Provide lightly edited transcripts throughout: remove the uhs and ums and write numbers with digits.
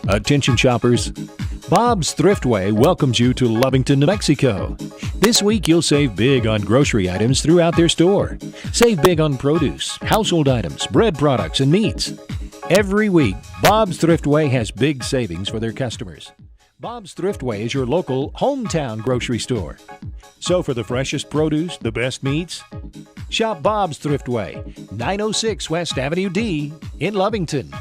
Attention shoppers, Bob's Thriftway welcomes you to Lovington, New Mexico. This week you'll save big on grocery items throughout their store. Save big on produce, household items, bread products, and meats. Every week, Bob's Thriftway has big savings for their customers. Bob's Thriftway is your local hometown grocery store. So for the freshest produce, the best meats, shop Bob's Thriftway, 906 West Avenue D in Lovington.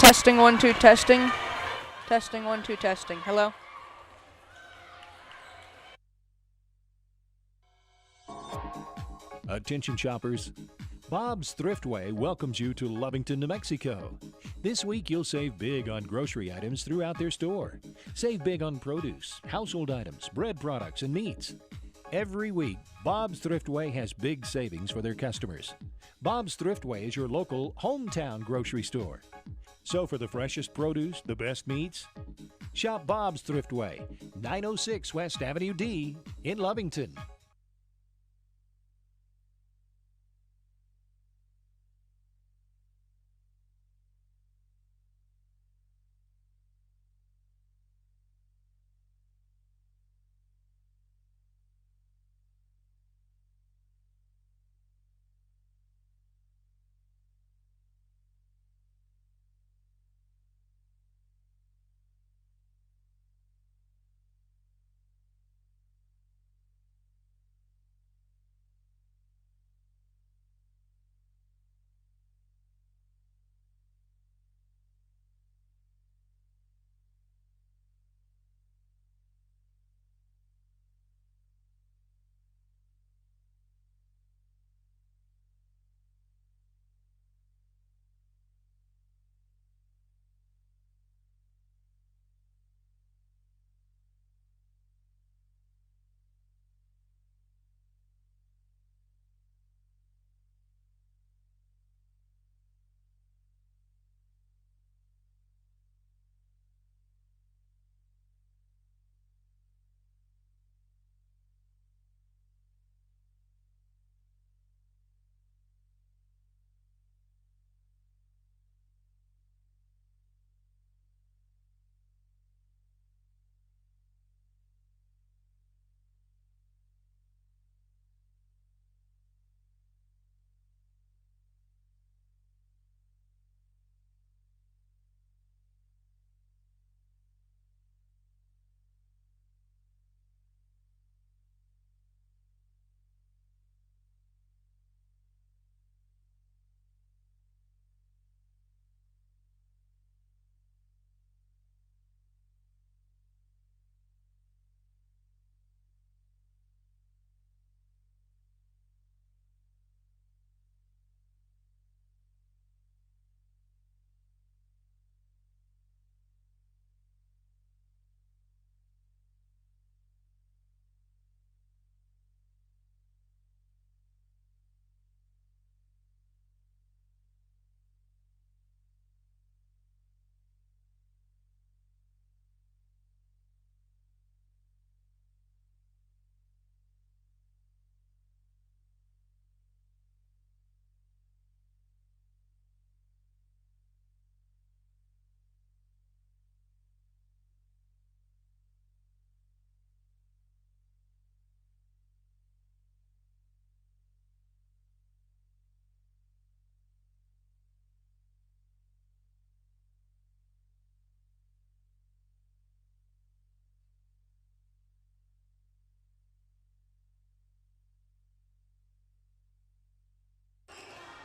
Testing 1 2 testing. Testing 1 2 testing. Hello. Attention shoppers, Bob's Thriftway welcomes you to Lovington, New Mexico. This week you'll save big on grocery items throughout their store. Save big on produce, household items, bread products, and meats. Every week, Bob's Thriftway has big savings for their customers. Bob's Thriftway is your local hometown grocery store. So for the freshest produce, the best meats, shop Bob's Thriftway, 906 West Avenue D in Lovington.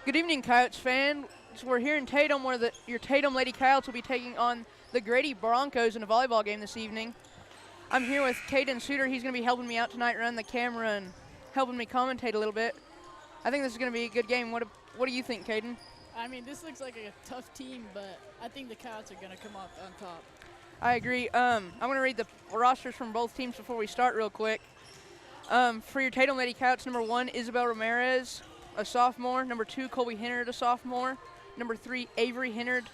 Good evening, Coyotes fans. We're here in Tatum where your Tatum Lady Coyotes will be taking on the Grady Broncos in a volleyball game this evening. I'm here with Caden Suter. He's going to be helping me out tonight, running the camera and helping me commentate a little bit. I think this is going to be a good game. What do you think, Caden? I mean, this looks like a tough team, but I think the Coyotes are going to come up on top. I agree. I'm going to read the rosters from both teams before we start real quick. For your Tatum Lady Coyotes, number 1, Isabel Ramirez, a sophomore. Number 2, Colby Hennard, a sophomore. Number 3, Avery Hennard,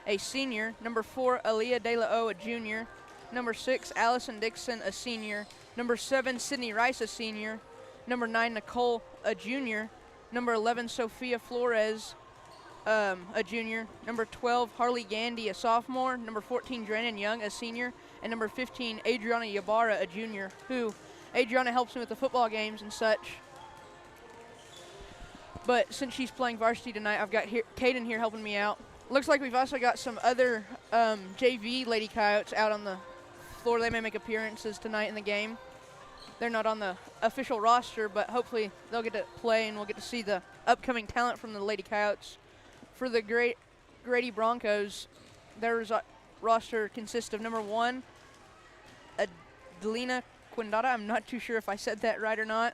a senior. Number 4, Aaliyah De La O, a junior. Number 6, Allison Dixon, a senior. Number 7, Sydney Rice, a senior. Number 9, Nicole, a junior. Number 11, Sophia Flores, a junior. Number 12, Harley Gandy, a sophomore. Number 14, Drennan Young, a senior. And number 15, Adriana Ybarra, a junior, who Adriana helps me with the football games and such. But since she's playing varsity tonight, I've got Caden here helping me out. Looks like we've also got some other JV Lady Coyotes out on the floor. They may make appearances tonight in the game. They're not on the official roster, but hopefully they'll get to play and we'll get to see the upcoming talent from the Lady Coyotes. For the Grady Broncos, their roster consists of number 1, Adelina Quindada. I'm not too sure if I said that right or not.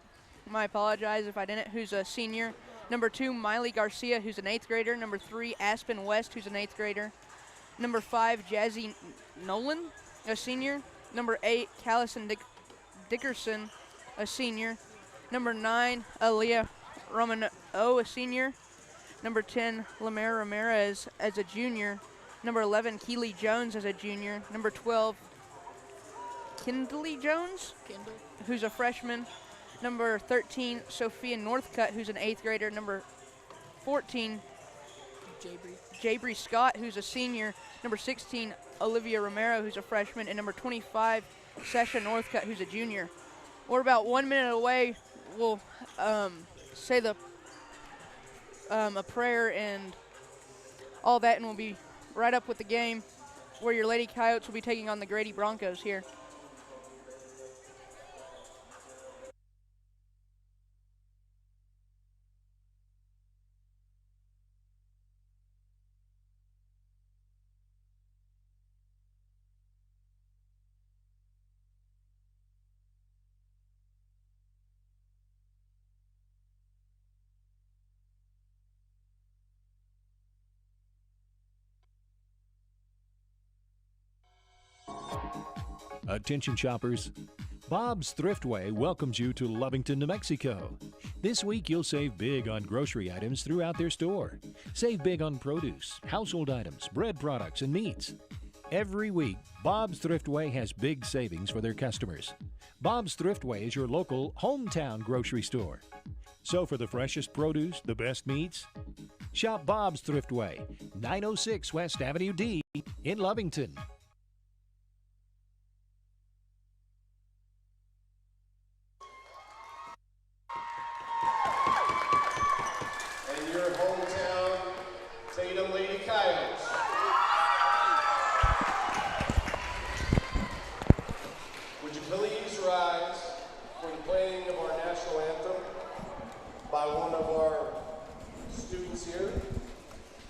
I apologize if I didn't. Who's a senior. Number 2, Miley Garcia, who's an 8th grader. Number 3, Aspen West, who's an 8th grader. Number 5, Jazzy Nolan, a senior. Number 8, Callison Dickerson, a senior. Number 9, Aaliyah Romano, a senior. Number 10, Lamera Ramirez as a junior. Number 11, Keely Jones as a junior. Number 12, Kindley Jones, Kendall. who's a freshman. Number 13, Sophia Northcutt, who's an 8th grader. Number 14, Jabri Scott, who's a senior. Number 16, Olivia Romero, who's a freshman. And number 25, Sasha Northcutt, who's a junior. We're about 1 minute away. We'll say a prayer and all that, and we'll be right up with the game where your Lady Coyotes will be taking on the Grady Broncos here. Attention shoppers. Bob's Thriftway welcomes you to Lovington, New Mexico. This week you'll save big on grocery items throughout their store. Save big on produce, household items, bread products, and meats. Every week, Bob's Thriftway has big savings for their customers. Bob's Thriftway is your local hometown grocery store. So for the freshest produce, the best meats, shop Bob's Thriftway, 906 West Avenue D in Lovington. And your hometown Tatum Lady Coyotes. Would you please rise for the playing of our national anthem by one of our students here,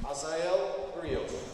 Azael Rios.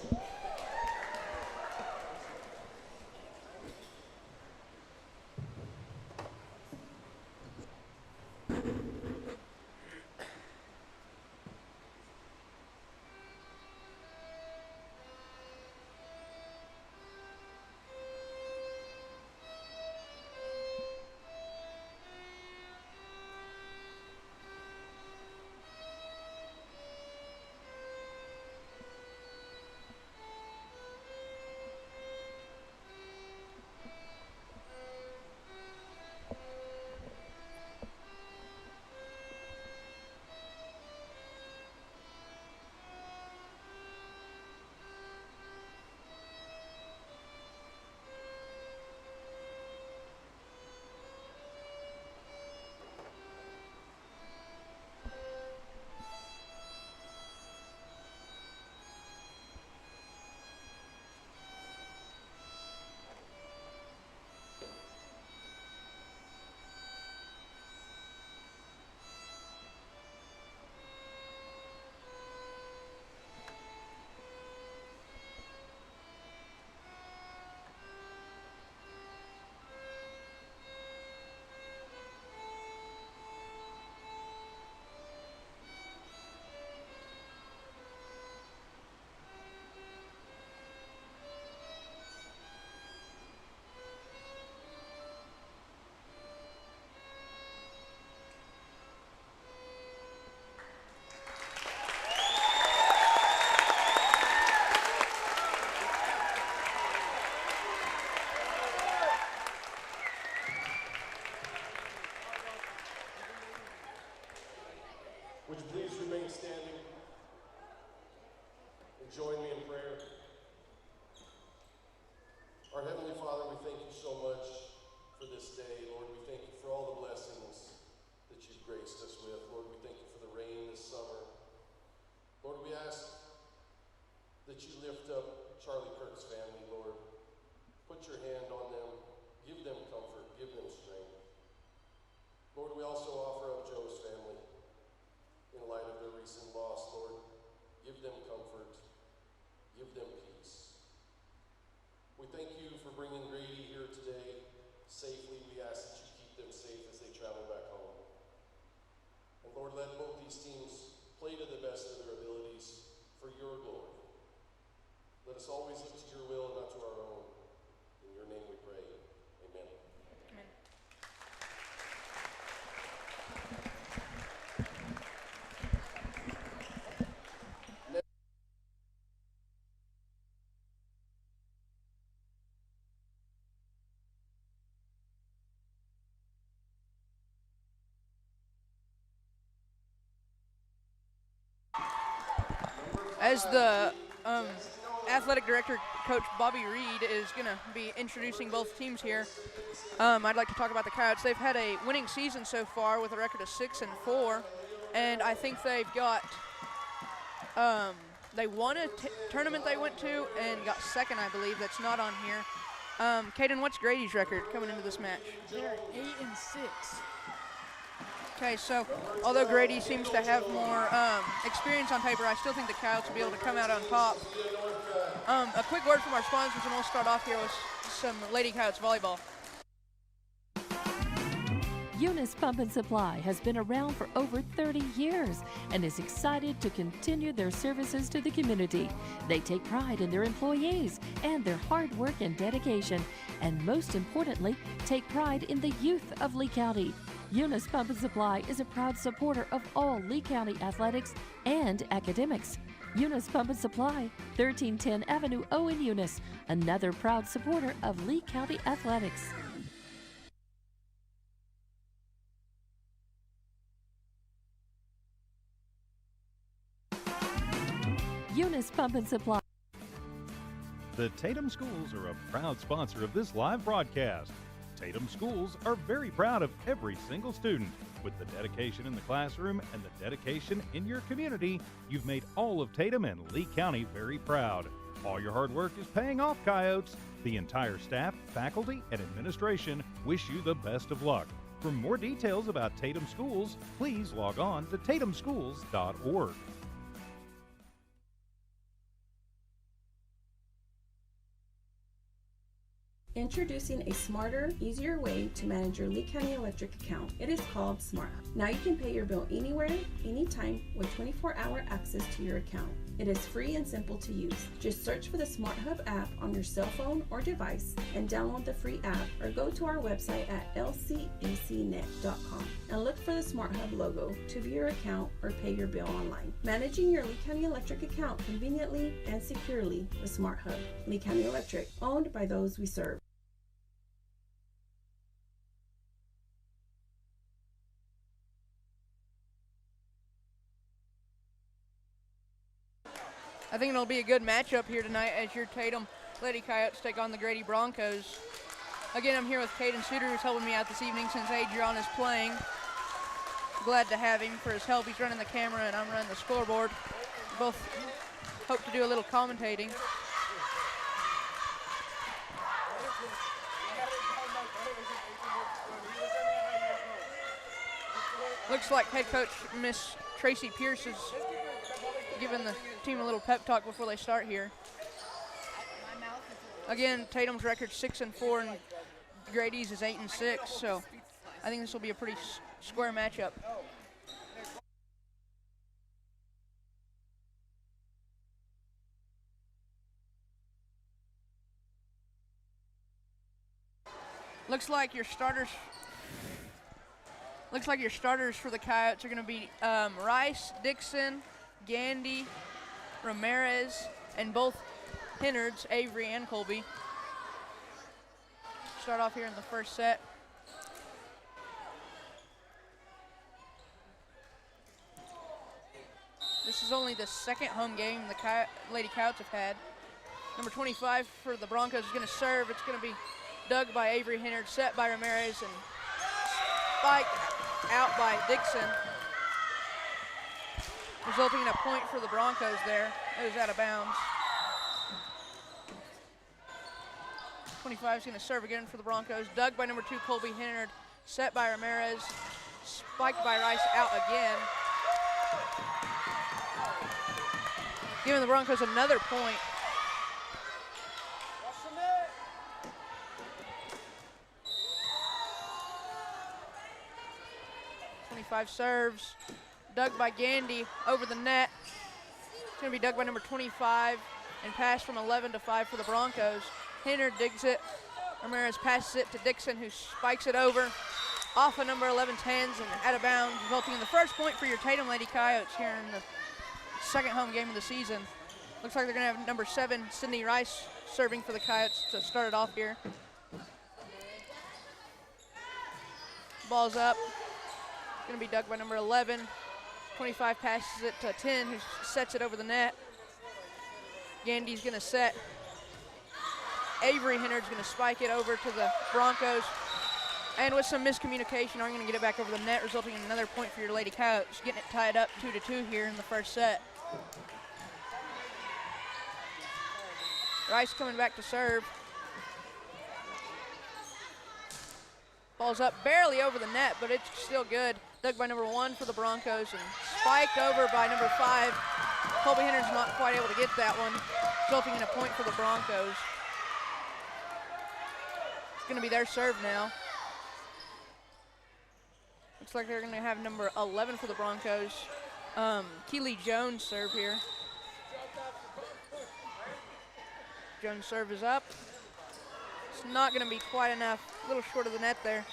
Would you please remain standing and join me in prayer? Our Heavenly Father, we thank you so much for this day. Lord, we thank you for all the blessings that you've graced us with. Lord, we thank you for the rain this summer. Lord, we ask that you lift up Charlie Kirk's family, Lord. Put your hand on them. Give them comfort. Give them strength. Lord, we also offer up Joe's family. In light of their recent loss, Lord, give them comfort, give them peace. We thank you for bringing Grady here today safely. We ask that you keep them safe as they travel back home. And Lord, let both these teams play to the best of their abilities for your glory. Let us always look to your will and not to our own. In your name we pray. Amen. Amen. As the athletic director, Coach Bobby Reed, is going to be introducing both teams here, I'd like to talk about the Coyotes. They've had a winning season so far with a record of 6-4, and I think they've got they won a tournament they went to and got second, I believe. That's not on here. Caden, what's Grady's record coming into this match? They're 8-6. Okay, so although Grady seems to have more experience on paper, I still think the Coyotes will be able to come out on top. A quick word from our sponsors, and we'll start off here with some Lady Coyotes volleyball. Eunice Pump and Supply has been around for over 30 years and is excited to continue their services to the community. They take pride in their employees and their hard work and dedication, and most importantly, take pride in the youth of Lee County. Eunice Pump and Supply is a proud supporter of all Lee County athletics and academics. Eunice Pump and Supply, 1310 Avenue O in Eunice, another proud supporter of Lee County athletics. Eunice Pump and Supply. The Tatum Schools are a proud sponsor of this live broadcast. Tatum Schools are very proud of every single student. With the dedication in the classroom and the dedication in your community, you've made all of Tatum and Lee County very proud. All your hard work is paying off, Coyotes. The entire staff, faculty, and administration wish you the best of luck. For more details about Tatum Schools, please log on to tatumschools.org. Introducing a smarter, easier way to manage your Lee County Electric account. It is called Smart Hub. Now you can pay your bill anywhere, anytime, with 24-hour access to your account. It is free and simple to use. Just search for the Smart Hub app on your cell phone or device and download the free app, or go to our website at lcecnet.com and look for the Smart Hub logo to view your account or pay your bill online. Managing your Lee County Electric account conveniently and securely with Smart Hub. Lee County Electric, owned by those we serve. I think it'll be a good matchup here tonight as your Tatum Lady Coyotes take on the Grady Broncos. Again, I'm here with Caden Suter, who's helping me out this evening since Adrian is playing. Glad to have him for his help. He's running the camera and I'm running the scoreboard. We both hope to do a little commentating. Looks like head coach Miss Tracy Pierce is giving the team a little pep talk before they start here. Again, Tatum's record 6-4 and Grady's is 8-6, so I think this will be a pretty square matchup. Looks like your starters for the Coyotes are going to be Rice, Dixon, Gandy, Ramirez, and both Hinnards, Avery and Colby. Start off here in the first set. This is only the second home game the Lady Coyotes have had. Number 25 for the Broncos is going to serve. It's going to be dug by Avery Hinnard, set by Ramirez, and spiked out by Dixon, resulting in a point for the Broncos there. It was out of bounds. 25 is going to serve again for the Broncos. Dug by number 2, Colby Hinnard, set by Ramirez, spiked by Rice, out again. Giving the Broncos another point. 25 serves, dug by Gandy over the net. It's going to be dug by number 25 and passed from 11 to 5 for the Broncos. Hinnard digs it. Ramirez passes it to Dixon, who spikes it over off of number 11's hands and out of bounds, resulting in the first point for your Tatum Lady Coyotes here in the second home game of the season. Looks like they're going to have number 7, Sydney Rice, serving for the Coyotes to start it off here. Ball's up. Going to be dug by number 11. 25 passes it to 10, who sets it over the net. Gandy's going to set. Avery Hennard's going to spike it over to the Broncos. And with some miscommunication, are going to get it back over the net, resulting in another point for your Lady Coyotes, getting it tied up 2-2 here in the first set. Rice coming back to serve. Ball's up barely over the net, but it's still good. Dug by number 1 for the Broncos and spiked over by number 5. Colby Hennard's not quite able to get that one, resulting in a point for the Broncos. It's going to be their serve now. Looks like they're going to have number 11 for the Broncos. Keely Jones serve here. Jones' serve is up. It's not going to be quite enough. A little short of the net there.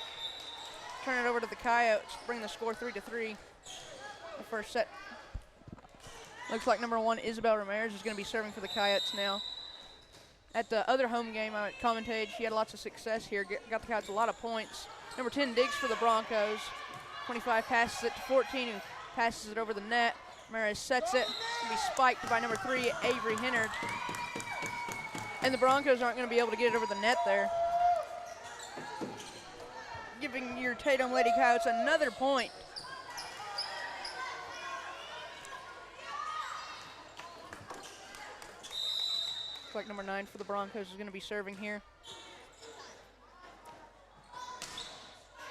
Turn it over to the Coyotes. Bring the score 3-3. The first set. Looks like number 1, Isabel Ramirez, is going to be serving for the Coyotes now. At the other home game I commentated, she had lots of success here. Got the Coyotes a lot of points. Number 10 digs for the Broncos. 25 passes it to 14, who passes it over the net. Ramirez sets it. It's going to be spiked by number 3, Avery Hennard. And the Broncos aren't going to be able to get it over the net there. Giving your Tatum Lady Coyotes another point. Looks like number 9 for the Broncos is going to be serving here.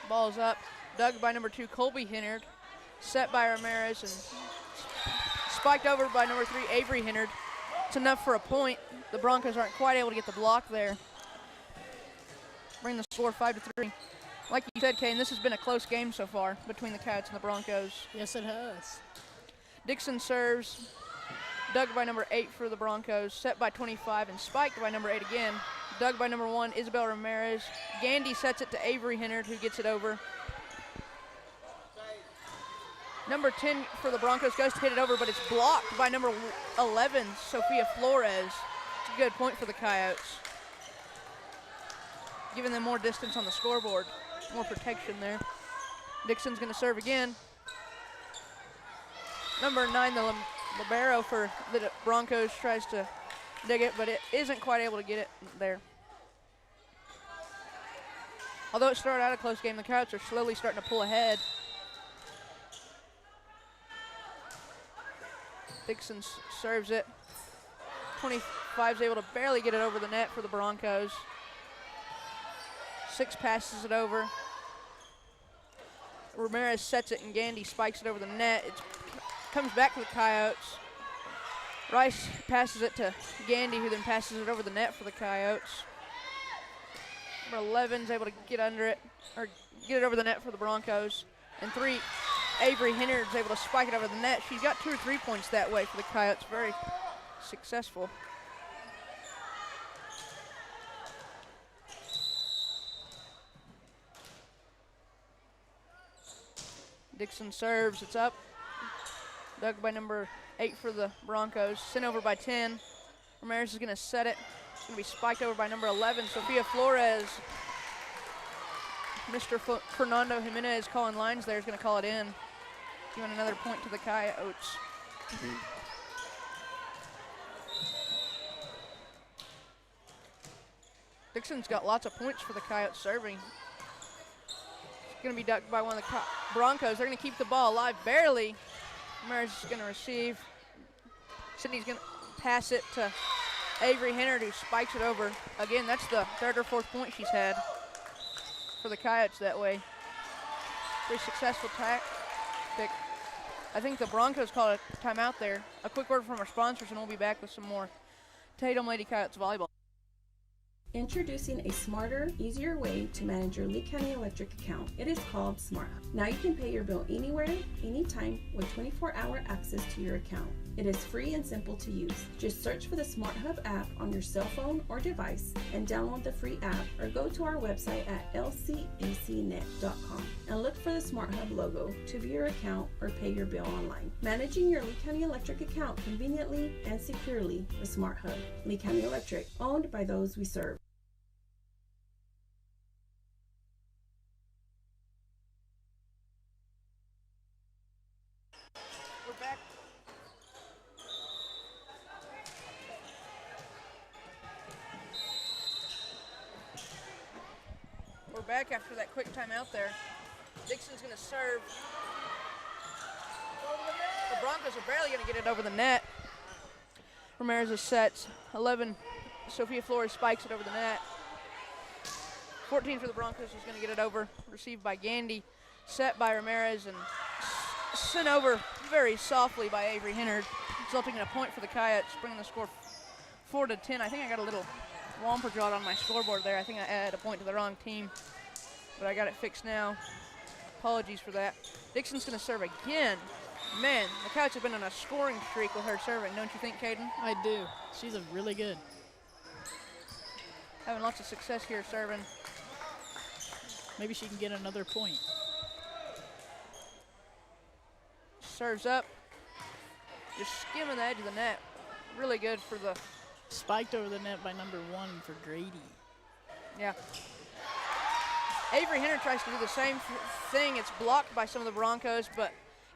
Ball's up. Dug by number 2, Colby Hennard. Set by Ramirez and spiked over by number 3, Avery Hennard. It's enough for a point. The Broncos aren't quite able to get the block there. Bring the score 5-3. Like you said, Kane, this has been a close game so far between the Coyotes and the Broncos. Yes, it has. Dixon serves. Dug by number 8 for the Broncos. Set by 25 and spiked by number 8 again. Dug by number 1, Isabel Ramirez. Gandy sets it to Avery Hennard, who gets it over. Number 10 for the Broncos goes to hit it over, but it's blocked by number 11, Sophia Flores. It's a good point for the Coyotes, giving them more distance on the scoreboard, more protection there. Dixon's going to serve again. Number 9, the libero for the Broncos, tries to dig it, but it isn't quite able to get it there. Although it started out a close game, the Coyotes are slowly starting to pull ahead. Dixon serves it. 25 is able to barely get it over the net for the Broncos. 6 passes it over. Ramirez sets it and Gandy spikes it over the net. It comes back to the Coyotes. Rice passes it to Gandy, who then passes it over the net for the Coyotes. Number 11 is able to get under it, or get it over the net for the Broncos. And 3, Avery Hennard is able to spike it over the net. She's got 2 or 3 points that way for the Coyotes. Very successful. Dixon serves, it's up. Dug by number 8 for the Broncos. Sent over by 10. Ramirez is going to set it. It's going to be spiked over by number 11, Sophia Flores. Mr. Fernando Jimenez calling lines there is going to call it in. Giving another point to the Coyotes. Dixon's got lots of points for the Coyotes serving. It's going to be ducked by one of the Broncos. They're going to keep the ball alive barely. Ramirez is going to receive. Sydney's going to pass it to Avery Hennard, who spikes it over. Again, that's the 3rd or 4th point she's had for the Coyotes that way. Pretty successful tactic. I think the Broncos called a timeout there. A quick word from our sponsors, and we'll be back with some more Tatum Lady Coyotes volleyball. Introducing a smarter, easier way to manage your Lee County Electric account. It is called Smart Hub. Now you can pay your bill anywhere, anytime, with 24-hour access to your account. It is free and simple to use. Just search for the Smart Hub app on your cell phone or device and download the free app, or go to our website at lcacnet.com and look for the Smart Hub logo to view your account or pay your bill online. Managing your Lee County Electric account conveniently and securely with Smart Hub. Lee County Electric, owned by those we serve. back after that quick timeout there. Dixon's going to serve. The Broncos are barely going to get it over the net. Ramirez sets 11. Sophia Flores spikes it over the net. 14 for the Broncos is going to get it over. Received by Gandy. Set by Ramirez and sent over very softly by Avery Hennard, resulting in a point for the Coyotes, bringing the score 4-10. I think I got a little womper jot on my scoreboard there. I think I added a point to the wrong team, but I got it fixed now. Apologies for that. Dixon's going to serve again. Man, the Coyotes have been on a scoring streak with her serving, don't you think, Caden? I do. She's a really good. Having lots of success here serving. Maybe she can get another point. Serves up. Just skimming the edge of the net. Really good for the... Spiked over the net by number 1 for Grady. Yeah. Avery Henner tries to do the same thing. It's blocked by some of the Broncos, but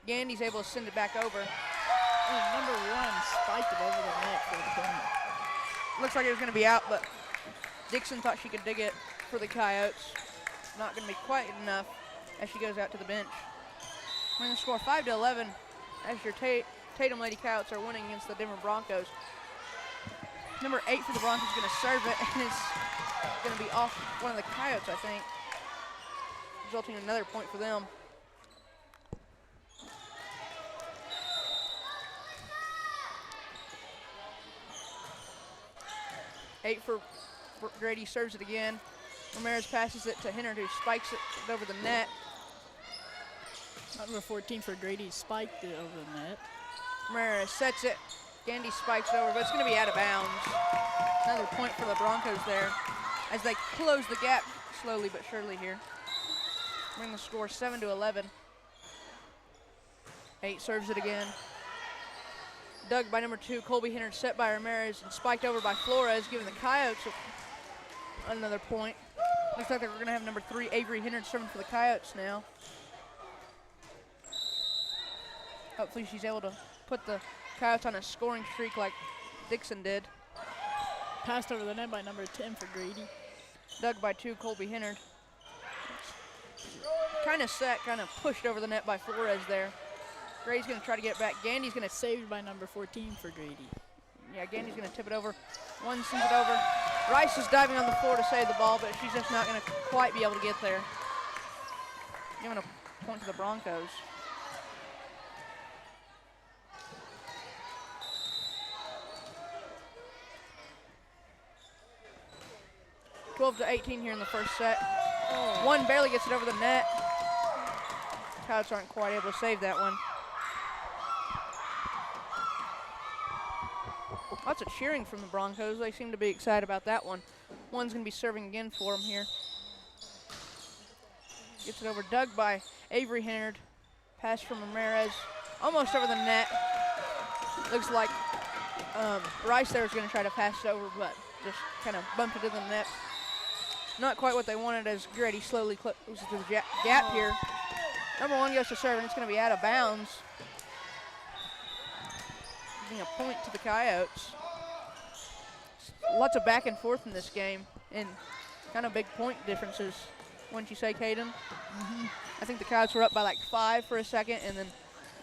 Gandy's able to send it back over. And number 1 spiked it over the net for the point. Looks like it was going to be out, but Dixon thought she could dig it for the Coyotes. Not going to be quite enough as she goes out to the bench. We're going to score 5-11 as your Tatum Lady Coyotes are winning against the Denver Broncos. Number 8 for the Broncos is going to serve it, and it's going to be off one of the Coyotes, I think, resulting in another point for them. Eight for Grady, serves it again. Ramirez passes it to Hennard, who spikes it over the net. Number 14 for Grady spiked it over the net. Ramirez sets it. Gandy spikes it over, but it's going to be out of bounds. Another point for the Broncos there as they close the gap slowly but surely here. Bring the score 7-11. 8 serves it again. Dug by number 2, Colby Hennard, set by Ramirez and spiked over by Flores, giving the Coyotes another point. Looks like we're going to have number 3, Avery Hennard, serving for the Coyotes now. Hopefully she's able to put the Coyotes on a scoring streak like Dixon did. Passed over the net by number 10 for Grady. Dug by 2, Colby Hennard. Kind of set, kind of pushed over the net by Flores there. Grady's going to try to get it back. Gandy's going to... Saved by number 14 for Grady. Yeah, Gandy's going to tip it over. One sends it over. Rice is diving on the floor to save the ball, but she's just not going to quite be able to get there. Giving a point to the Broncos. (12-18) here in the first set. One barely gets it over the net. Coyotes aren't quite able to save that one. Lots of cheering from the Broncos. They seem to be excited about that one. One's going to be serving again for them here. Gets it over, dug by Avery Hennard. Pass from Ramirez. Almost over the net. Looks like Rice there is going to try to pass it over, but just kind of bumped it in the net. Not quite what they wanted as Grady slowly closes the gap here. Number 1 goes to serve, and it's going to be out of bounds. Giving a point to the Coyotes. Lots of back and forth in this game, and kind of big point differences, wouldn't you say, Caden? Mm-hmm. I think the Coyotes were up by like 5 for a second, and then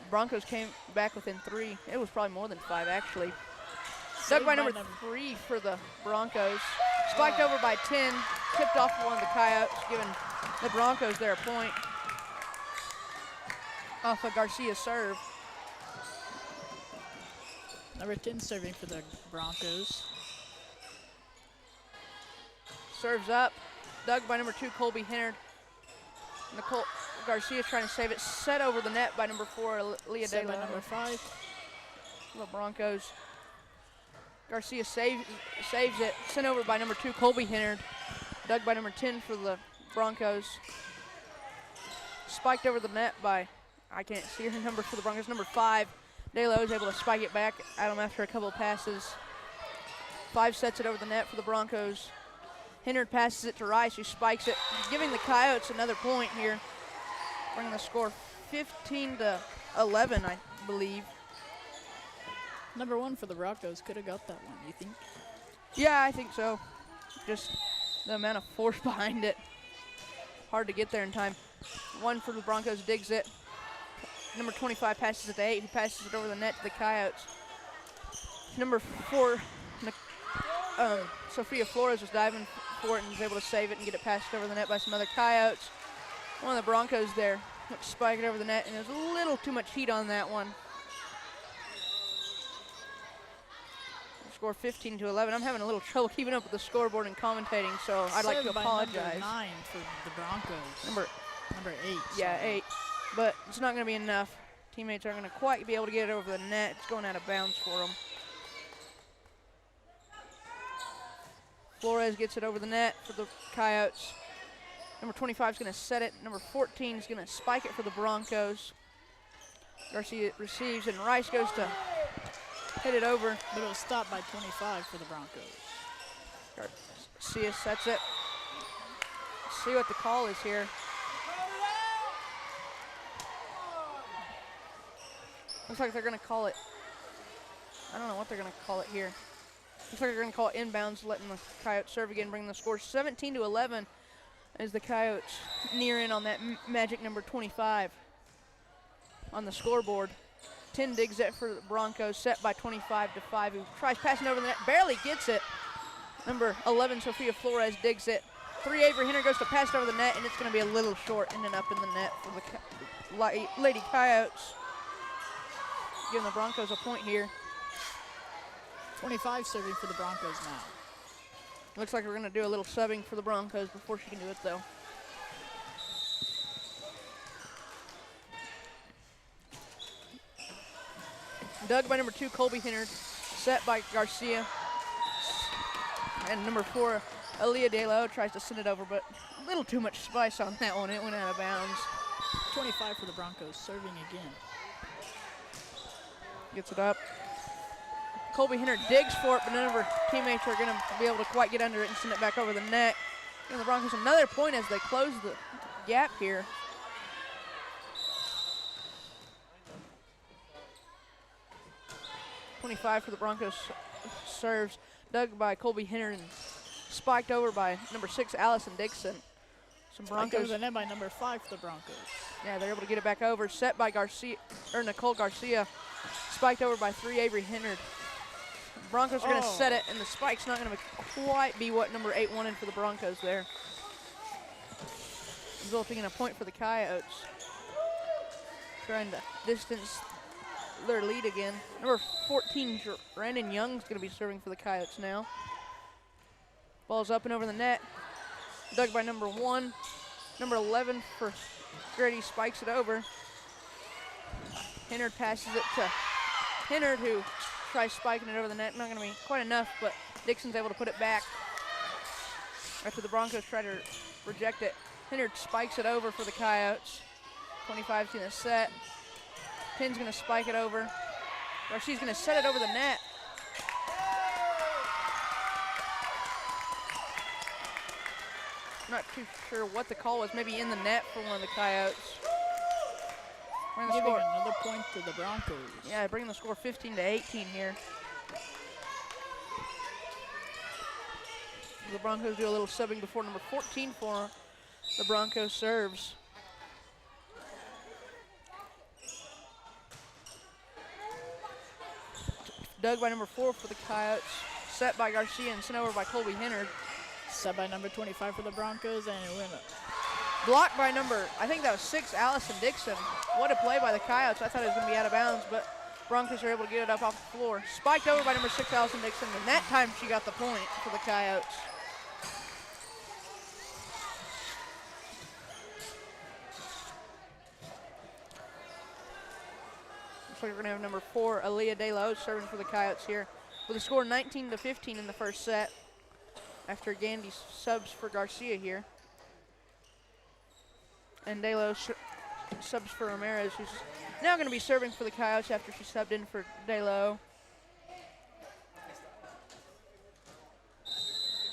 Broncos came back within 3. It was probably more than 5, actually. Dug by number 3 for the Broncos. Spiked over by 10, tipped off one of the Coyotes, giving the Broncos their point. Off of Garcia's serve. Number 10 serving for the Broncos. Serves up. Dug by number 2, Colby Hennard. Nicole Garcia's trying to save it. Set over the net by number 4, Leah Set by De La. number 5. The Broncos. Garcia saves it. Sent over by number 2, Colby Hennard. Dug by number 10 for the Broncos. Spiked over the net by, I can't see her number for the Broncos, number 5. De La is able to spike it back at him after a couple of passes. 5 sets it over the net for the Broncos. Hennard passes it to Rice, who spikes it, giving the Coyotes another point here. Bringing the score 15-11, I believe. Number 1 for the Broncos could have got that one, you think? Yeah, I think so. Just the amount of force behind it. hard to get there in time. One for the Broncos, digs it. Number 25 passes it to 8, who passes it over the net to the Coyotes. Number 4, Sophia Flores was diving for it and was able to save it and get it passed over the net by some other Coyotes. One of the Broncos there spike it over the net, and there's a little too much heat on that one. Score 15-11. I'm having a little trouble keeping up with the scoreboard and commentating, so I'd like to apologize. Number 9 for the Broncos. Number 8. Yeah, 8. But it's not going to be enough. Teammates aren't going to quite be able to get it over the net. It's going out of bounds for them. Flores gets it over the net for the Coyotes. Number 25 is going to set it. Number 14 is going to spike it for the Broncos. Garcia receives, and Rice goes to hit it over. But it'll stop by 25 for the Broncos. Garcia sets it. Let's see what the call is here. Looks like they're going to call it. I don't know what they're going to call it here. Looks like they're going to call it inbounds, letting the Coyotes serve again, bring the score 17-11 as the Coyotes near in on that magic number 25 on the scoreboard. 10 digs it for the Broncos, set by 25-5, who tries passing over the net, barely gets it. Number 11, Sophia Flores, digs it. 3, Avery Henner goes to pass it over the net, and it's going to be a little short, ending up in the net for the Lady Coyotes. Giving the Broncos a point here. 25 serving for the Broncos now. Looks like we're going to do a little subbing for the Broncos before she can do it, though. Dug by number 2, Colby Hennard. Set by Garcia. And number 4, Aaliyah DeLo tries to send it over, but a little too much spice on that one. It went out of bounds. 25 for the Broncos, serving again. Gets it up. Colby Hennard digs for it, but none of her teammates are going to be able to quite get under it and send it back over the net. And the Broncos another point as they close the gap here. .25 for the Broncos serves. Dug by Colby Hennard and spiked over by number 6, Allison Dixon. Some Broncos. And then by number 5 for the Broncos. Yeah, they're able to get it back over. Set by Nicole Garcia. Spiked over by 3, Avery Hennard. Broncos are going to set it, and the spike's not going to quite be what number 8 wanted for the Broncos there. Resulting in a point for the Coyotes. Trying to distance their lead again. Number 14, Brandon Young's going to be serving for the Coyotes now. Ball's up and over the net. Dug by number 1. Number 11 for Grady spikes it over. Hennard passes it to Hennard, who tries spiking it over the net. Not going to be quite enough, but Dixon's able to put it back after the Broncos try to reject it. Hennard spikes it over for the Coyotes. 25's going to set. 10's going to spike it over. Garcia's going to set it over the net. Not too sure what the call was. Maybe in the net for one of the Coyotes. Giving another point to the Broncos. Yeah, bringing the score 15-18 here. The Broncos do a little subbing before number 14 for the Broncos serves. Dug by number 4 for the Coyotes. Set by Garcia and sent over by Colby Hennard. Set by number 25 for the Broncos, and it went up. Blocked by number, I think that was 6, Allison Dixon. What a play by the Coyotes. I thought it was going to be out of bounds, but Broncos are able to get it up off the floor. Spiked over by number 6, Allison Dixon, and that time she got the point for the Coyotes. Looks like we're going to have number 4, Aaliyah DeLo, serving for the Coyotes here with a score 19-15 in the first set after Gandy subs for Garcia here. And DeLo subs for Ramirez, who's now going to be serving for the Coyotes after she subbed in for DeLo.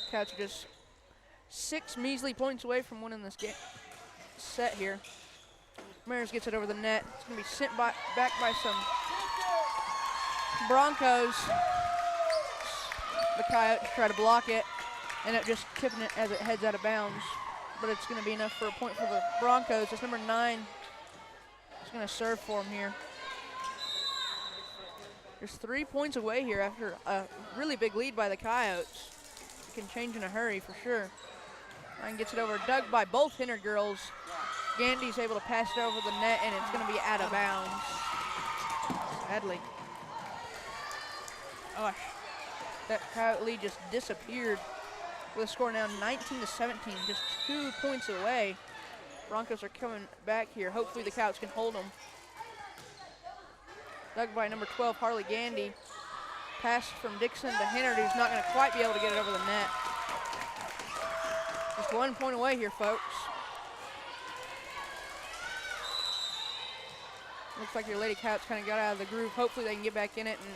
Coyotes are just 6 measly points away from winning this game set here. Ramirez gets it over the net. It's going to be sent back by some Broncos. The Coyotes try to block it, end up just tipping it as it heads out of bounds. but it's going to be enough for a point for the Broncos. It's number 9. It's going to serve for them here. There's 3 points away here after a really big lead by the Coyotes. It can change in a hurry for sure. Ryan gets it over, dug by both Hinner girls. Gandy's able to pass it over the net, and it's going to be out of bounds. Sadly. Gosh, that Coyote lead just disappeared. With a score now 19-17, just 2 points away. Broncos are coming back here. Hopefully the Coyotes can hold them. Dug by number 12, Harley Gandy. Pass from Dixon to Hinner, who's not going to quite be able to get it over the net. Just 1 point away here, folks. Looks like your Lady Coyotes kind of got out of the groove. Hopefully they can get back in it and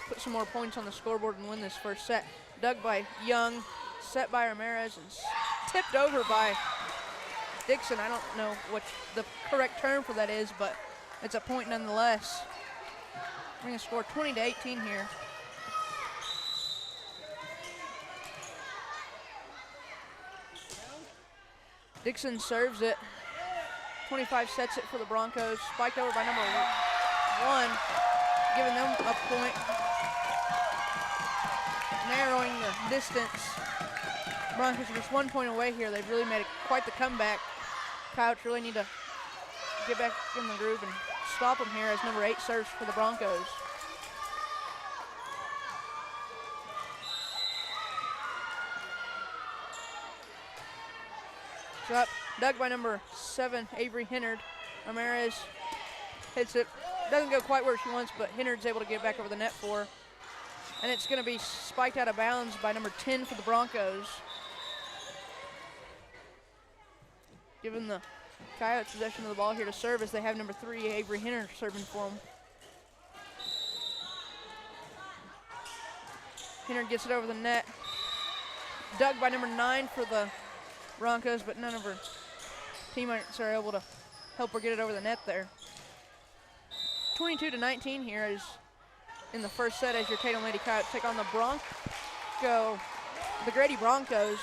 put some more points on the scoreboard and win this first set. Dug by Young, set by Ramirez, and tipped over by Dixon. I don't know what the correct term for that is, but it's a point nonetheless. We're going to score 20-18 here. Dixon serves it. 25 sets it for the Broncos. Spiked over by number 1, giving them a point. Narrowing the distance. Broncos are just 1 point away here. They've really made quite the comeback. Coyotes really need to get back in the groove and stop them here as number 8 serves for the Broncos. It's up, dug by number 7, Avery Hinnard. Ramirez hits it. Doesn't go quite where she wants, but Hinnard's able to get back over the net for her. And it's going to be spiked out of bounds by number 10 for the Broncos. Given the Coyotes possession of the ball here to serve as they have number 3, Avery Hinnard, serving for them. Hinnard gets it over the net. Dug by number 9 for the Broncos, but none of her teammates are able to help her get it over the net there. 22-19 here is in the first set as your Tatum Lady Coyotes take on the Grady Broncos.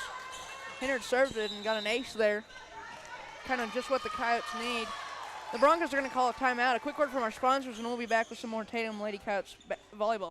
Hinnard served it and got an ace there. Kind of just what the Coyotes need. The Broncos are going to call a timeout. A quick word from our sponsors, and we'll be back with some more Tatum Lady Coyotes volleyball.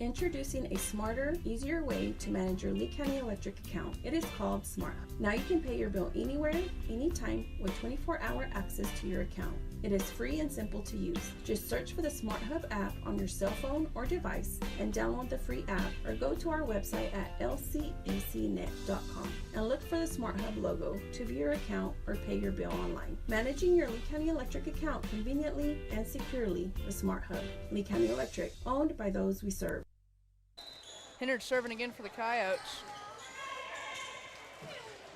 Introducing a smarter, easier way to manage your Lee County Electric account. It is called Smart Hub. Now you can pay your bill anywhere, anytime, with 24-hour access to your account. It is free and simple to use. Just search for the Smart Hub app on your cell phone or device and download the free app, or go to our website at lcecnet.com and look for the Smart Hub logo to view your account or pay your bill online. Managing your Lee County Electric account conveniently and securely with Smart Hub. Lee County Electric, owned by those we serve. Hinnard serving again for the Coyotes.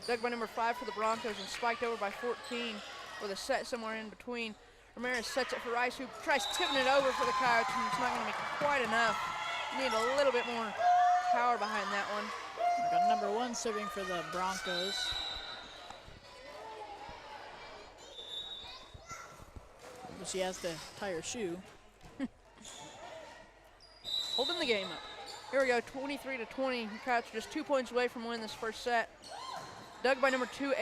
Dug by number 5 for the Broncos and spiked over by 14 with a set somewhere in between. Ramirez sets it for Rice, who tries tipping it over for the Coyotes, and it's not going to make quite enough. Need a little bit more power behind that one. We got number 1 serving for the Broncos. But she has to tie her shoe. Holding the game up. Here we go, 23-20. Coyotes are just 2 points away from winning this first set. Dug by number 2,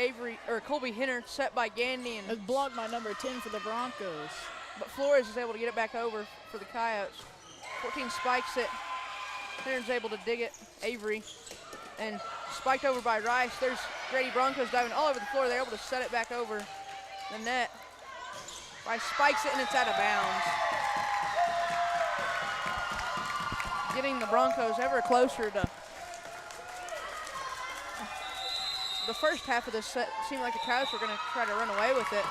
Colby Hinnard, set by Gandy. And it's blocked by number 10 for the Broncos. But Flores is able to get it back over for the Coyotes. 14 spikes it. Hinnard's able to dig it, Avery. And spiked over by Rice. There's Grady Broncos diving all over the floor. They're able to set it back over the net. Rice spikes it, and it's out of bounds. Getting the Broncos ever closer to the first half of this set. Seemed like the Coyotes were going to try to run away with it,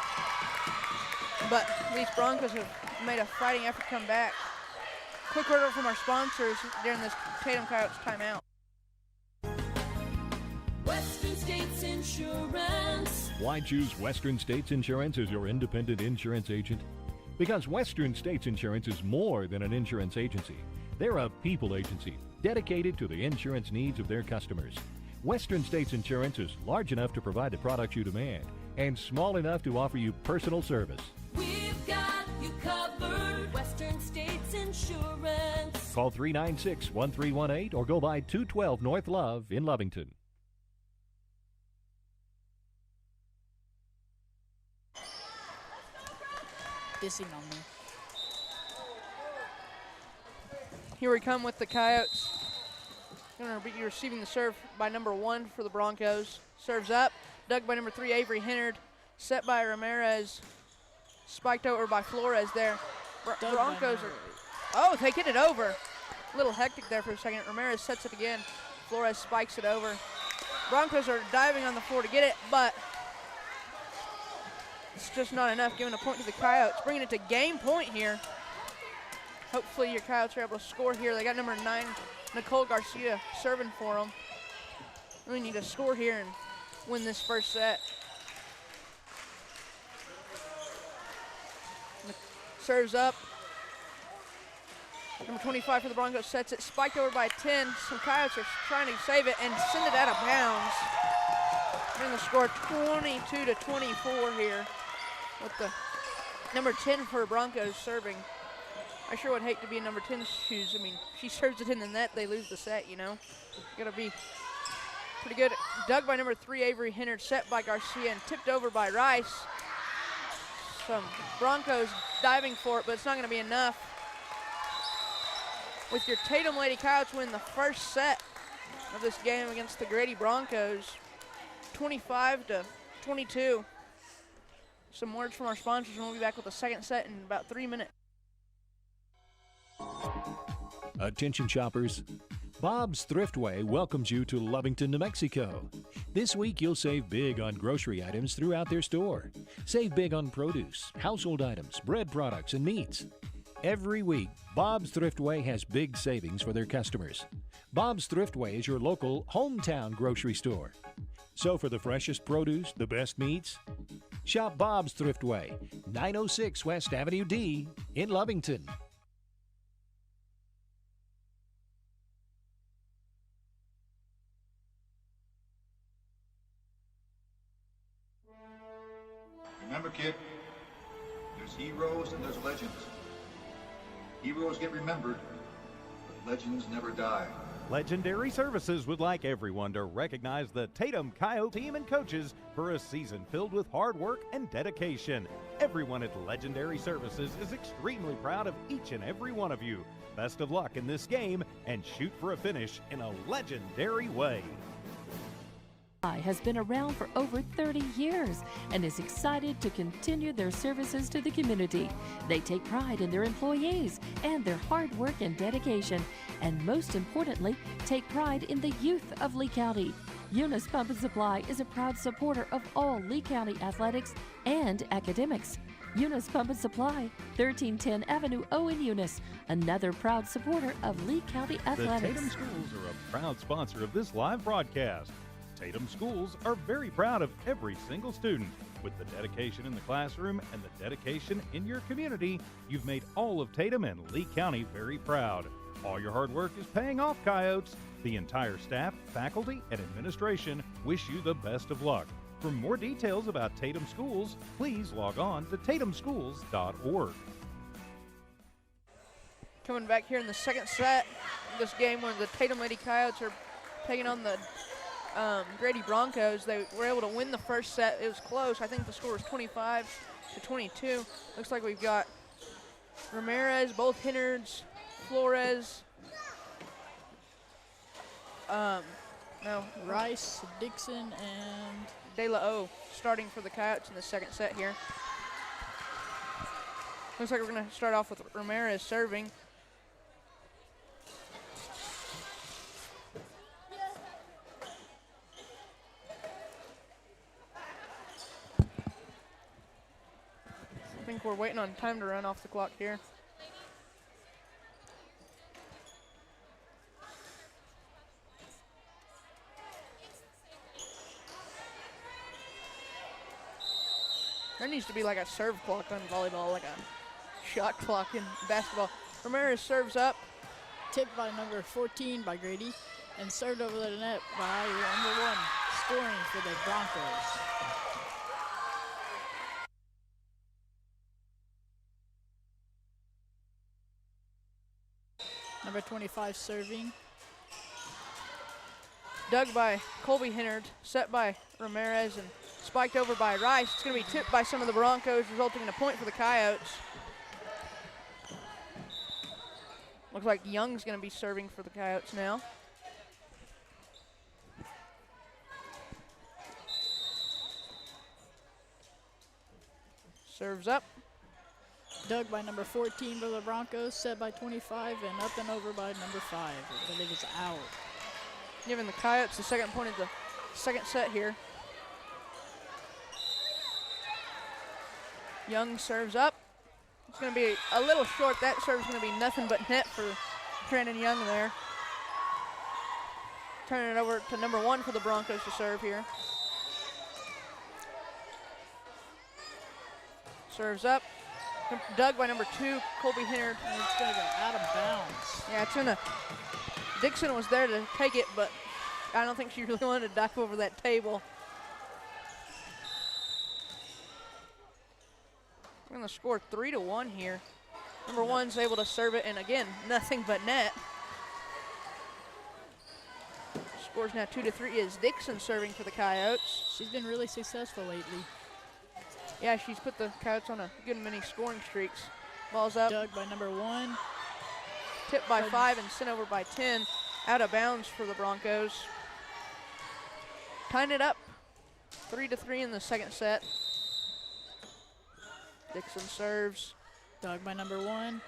but these Broncos have made a fighting effort to come back. Quick word from our sponsors during this Tatum Coyotes timeout. Western States Insurance. Why choose Western States Insurance as your independent insurance agent? Because Western States Insurance is more than an insurance agency. They're a people agency dedicated to the insurance needs of their customers. Western States Insurance is large enough to provide the products you demand and small enough to offer you personal service. We've got you covered. Western States Insurance. Call 396-1318 or go by 212 North Love in Lovington. practicing on me. Here we come with the Coyotes. Gonna be receiving the serve by number 1 for the Broncos. Serves up, dug by number 3, Avery Hennard. Set by Ramirez. Spiked over by Flores there. Broncos are, oh, they get it over. A little hectic there for a second. Ramirez sets it again. Flores spikes it over. Broncos are diving on the floor to get it, but it's just not enough, giving a point to the Coyotes, bringing it to game point here. Hopefully your Coyotes are able to score here. They got number 9, Nicole Garcia, serving for them. We need to score here and win this first set. Serves up. Number 25 for the Broncos sets it, spiked over by 10. Some Coyotes are trying to save it and send it out of bounds. Bring the score 22-24 here with the number 10 for Broncos serving. I sure would hate to be in number 10's shoes. I mean, she serves it in the net, they lose the set, you know. Gotta be pretty good. Dug by number 3, Avery Hennard, set by Garcia and tipped over by Rice. Some Broncos diving for it, but it's not gonna be enough. With your Tatum Lady Coyotes win the first set of this game against the Grady Broncos, 25-22. Some words from our sponsors, and we'll be back with the second set in about 3 minutes. Attention shoppers, Bob's Thriftway welcomes you to Lovington, New Mexico. This week you'll save big on grocery items throughout their store. Save big on produce, household items, bread products, and meats. Every week, Bob's Thriftway has big savings for their customers. Bob's Thriftway is your local hometown grocery store. So for the freshest produce, the best meats, shop Bob's Thriftway, 906 West Avenue D in Lovington. Remember, kid, there's heroes and there's legends. Heroes get remembered, but legends never die. Legendary Services would like everyone to recognize the Tatum Coyote team and coaches for a season filled with hard work and dedication. Everyone at Legendary Services is extremely proud of each and every one of you. Best of luck in this game and shoot for a finish in a legendary way. Has been around for over 30 years and is excited to continue their services to the community. They take pride in their employees and their hard work and dedication, and most importantly, take pride in the youth of Lee County. Eunice Pump and Supply is a proud supporter of all Lee County athletics and academics. Eunice Pump and Supply, 1310 Avenue O in Eunice, another proud supporter of Lee County athletics. The Tatum Schools are a proud sponsor of this live broadcast. Tatum Schools are very proud of every single student. With the dedication in the classroom and the dedication in your community, you've made all of Tatum and Lee County very proud. All your hard work is paying off, Coyotes. The entire staff, faculty, and administration wish you the best of luck. For more details about Tatum Schools, please log on to tatumschools.org. Coming back here in the second set of this game where the Tatum Lady Coyotes are taking on the Grady Broncos. They were able to win the first set. It was close. I think the score was 25-22. Looks like we've got Ramirez, both Hennards, Flores, Rice, Dixon, and De La O starting for the Coyotes in the second set here. Looks like we're going to start off with Ramirez serving. I think we're waiting on time to run off the clock here. There needs to be like a serve clock on volleyball, like a shot clock in basketball. Ramirez serves up. tipped by number 14 by Grady, and served over the net by number 1, scoring for the Broncos. Number 25 serving. Dug by Colby Hennard, set by Ramirez, and spiked over by Rice. It's going to be tipped by some of the Broncos, resulting in a point for the Coyotes. Looks like Young's going to be serving for the Coyotes now. Serves up. Dug by number 14 for the Broncos, set by 25, and up and over by number 5. I believe it's out. Giving the Coyotes the second point of the second set here. Young serves up. It's going to be a little short. That serve's going to be nothing but net for Brandon Young there. Turning it over to number 1 for the Broncos to serve here. Serves up. Dug by number 2, Colby Hennard. And it's going to go out of bounds. Yeah, it's gonna. Dixon was there to take it, but I don't think she really wanted to dive over that table. We're gonna score 3-1 here. Number 1's able to serve it, and again, nothing but net. Scores now 2-3 is Dixon serving for the Coyotes. She's been really successful lately. Yeah, she's put the Coyotes on a good many scoring streaks. Ball's up. Dug by number 1. Tipped by 5 and sent over by 10. Out of bounds for the Broncos. Tying it up 3-3 in the second set. Dixon serves. Dug by number 1.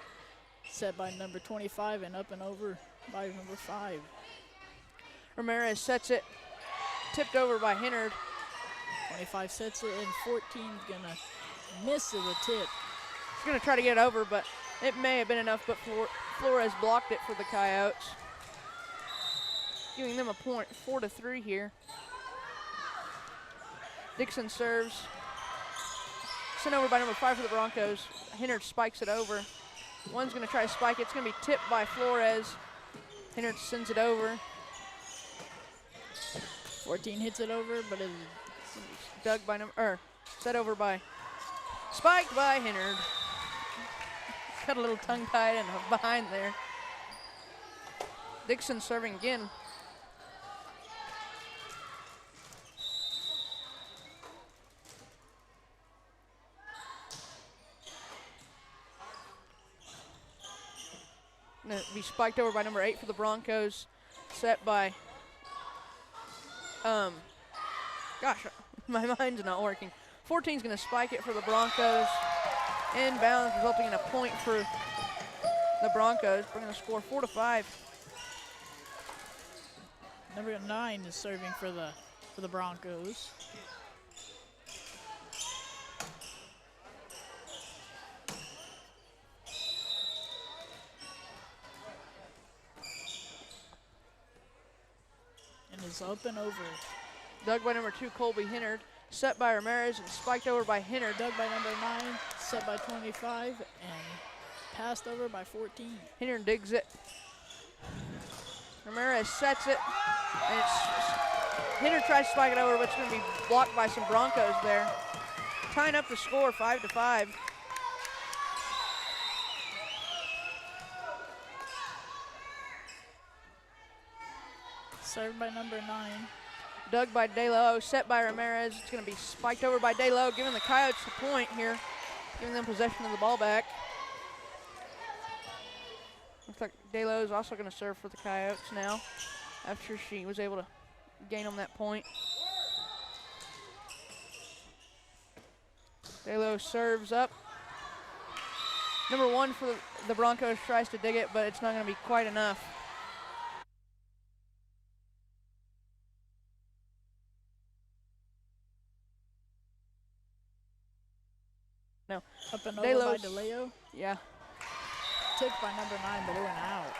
Set by number 25 and up and over by number 5. Ramirez sets it. Tipped over by Hennard. 25 sets it, and 14's gonna miss the tip. He's gonna try to get over, but it may have been enough, but Flores blocked it for the Coyotes. Giving them a point, 4-3 here. Dixon serves. Sent over by number 5 for the Broncos. Hennard spikes it over. One's gonna try to spike it. It's gonna be tipped by Flores. Hennard sends it over. 14 hits it over, but it's dug by set over by, spiked by Hennard. Got a little tongue-tied and behind there. Dixon serving again. Gonna be spiked over by number 8 for the Broncos. Set by, gosh, my mind's not working. 14's gonna spike it for the Broncos. Inbounds, resulting in a point for the Broncos. We're gonna score 4-5. Number 9 is serving for the Broncos. And is up and over. Dug by number 2, Colby Hennard. Set by Ramirez and spiked over by Hennard. Dug by number 9, set by 25, and passed over by 14. Hennard digs it. Ramirez sets it. And Hennard tries to spike it over, but it's going to be blocked by some Broncos there. Tying up the score, 5-5. Served by number 9. Dug by DeLo, set by Ramirez. It's going to be spiked over by DeLo, giving the Coyotes the point here, giving them possession of the ball back. Looks like DeLo is also going to serve for the Coyotes now, after she was able to gain them that point. DeLo serves up. Number 1 for the Broncos tries to dig it, but it's not going to be quite enough. No. Up and over by DeLeo. Yeah. Tipped by number 9, but it went out.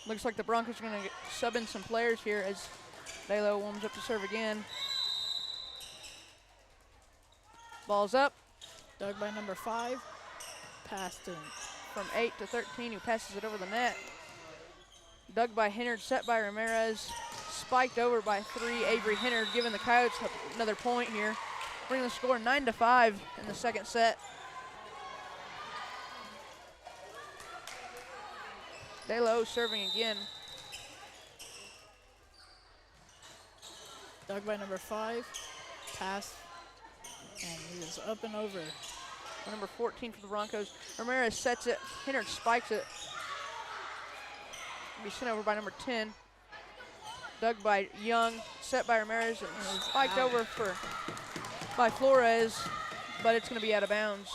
Looks like the Broncos are going to sub in some players here as DeLo warms up to serve again. Ball's up. Dug by number 5. Passed in. From 8 to 13, who passes it over the net. Dug by Hennard, set by Ramirez. Spiked over by 3, Avery Hennard, giving the Coyotes another point here. Bringing the score 9-5 in the second set. DeLo serving again. Dug by number 5. Pass. And he is up and over. Number 14 for the Broncos. Ramirez sets it. Hinnard spikes it. Be sent over by number 10. Dug by Young. Set by Ramirez and spiked over by Flores, but it's going to be out of bounds.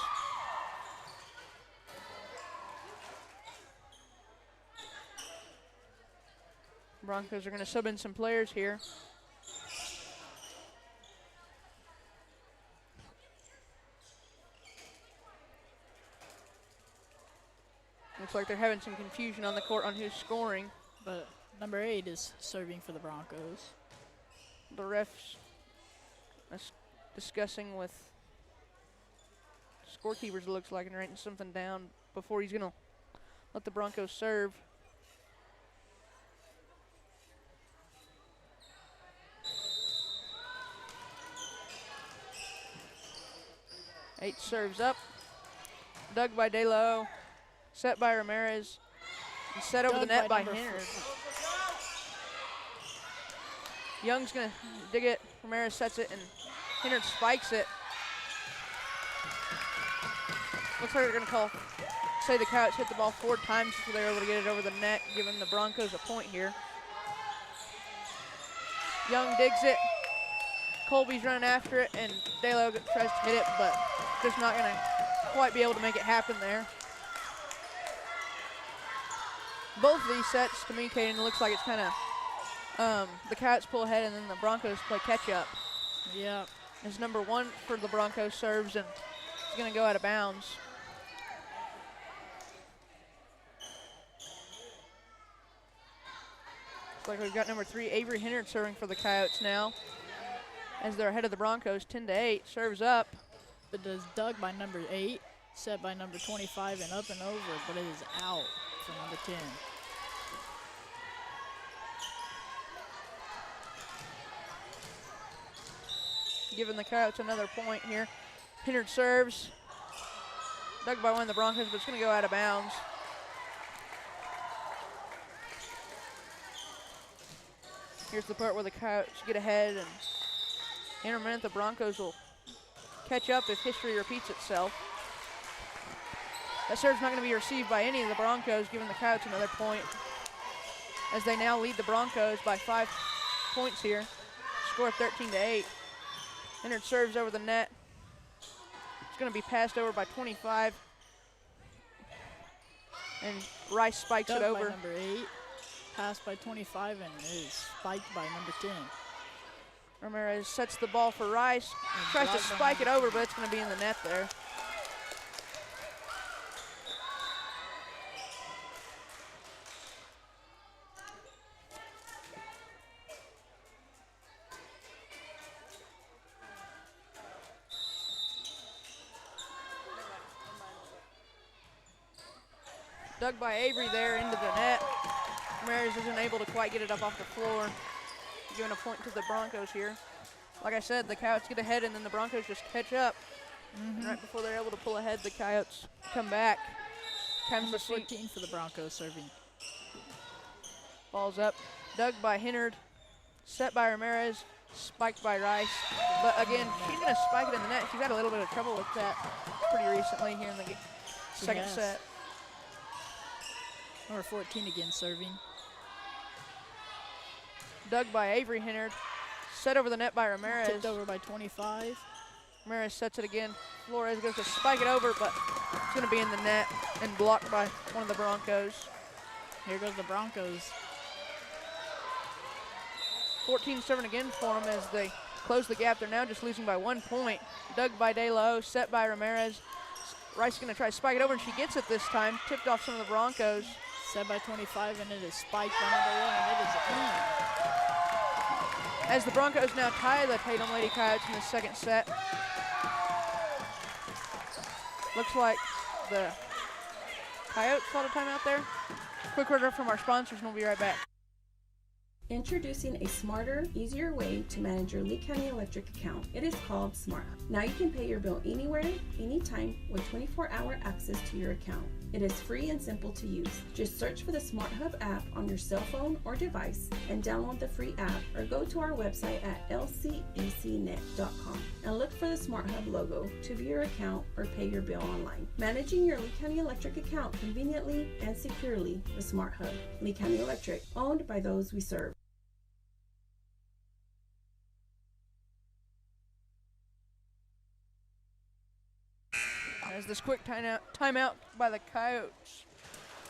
Broncos are going to sub in some players here. Looks like they're having some confusion on the court on who's scoring. But number 8 is serving for the Broncos. The refs discussing with scorekeepers, it looks like, and writing something down before he's going to let the Broncos serve. Eight serves up. Dug by DeLo. Set by Ramirez. And set over the net by Hinnard. Young's going to dig it. Ramirez sets it, and Hinnard spikes it. Looks like they're going to say the Coyotes hit the ball 4 times before they were able to get it over the net, giving the Broncos a point here. Young digs it. Colby's running after it, and DeLo tries to hit it, but just not going to quite be able to make it happen there. Both of these sets communicating, it looks like it's kind of the Coyotes pull ahead and then the Broncos play catch up. Yeah. As number 1 for the Broncos serves, and it's going to go out of bounds. Looks like we've got number 3, Avery Hinnard, serving for the Coyotes now, as they're ahead of the Broncos 10-8. Serves up. It is dug by number 8, set by number 25 and up and over, but it is out for number 10. Giving the Coyotes another point here. Hinnard serves. Dug by one of the Broncos, but it's going to go out of bounds. Here's the part where the Coyotes get ahead, and in a minute the Broncos will catch up if history repeats itself. That serve's not going to be received by any of the Broncos, giving the Coyotes another point, as they now lead the Broncos by 5 points here. Score 13-8. Hinnard serves over the net. It's going to be passed over by 25. And Rice spikes it over. By number 8, passed by 25, and it is spiked by number 10. Ramirez sets the ball for Rice. Tries to spike it over, but it's going to be in the net there. Dug by Avery there into the net. Ramirez isn't able to quite get it up off the floor, giving a point to the Broncos here. Like I said, the Coyotes get ahead and then the Broncos just catch up. And right before they're able to pull ahead, the Coyotes come back. Comes Number the 14 for the Broncos serving. Ball's up. Dug by Hinnard. Set by Ramirez. Spiked by Rice. But again, she's going to spike it in the net. She's had a little bit of trouble with that pretty recently here in the second set. Number 14 again serving. Dug by Avery Hinnard. Set over the net by Ramirez. Tipped over by 25. Ramirez sets it again. Flores goes to spike it over, but it's going to be in the net and blocked by one of the Broncos. Here goes the Broncos. 14-7 again for them as they close the gap. They're now just losing by 1 point. Dug by DeLo, set by Ramirez. Rice is going to try to spike it over, and she gets it this time. Tipped off some of the Broncos. Set by 25, and it is spiked by number 1, and it is in. As the Broncos now tie the Tatum Lady Coyotes in the second set. Looks like the Coyotes called a timeout there. Quick word from our sponsors, and we'll be right back. Introducing a smarter, easier way to manage your Lee County Electric account. It is called Smart Hub. Now you can pay your bill anywhere, anytime with 24-hour access to your account. It is free and simple to use. Just search for the Smart Hub app on your cell phone or device and download the free app, or go to our website at lcecnet.com and look for the Smart Hub logo to view your account or pay your bill online. Managing your Lee County Electric account conveniently and securely with Smart Hub. Lee County Electric, owned by those we serve. As this quick timeout by the Coyotes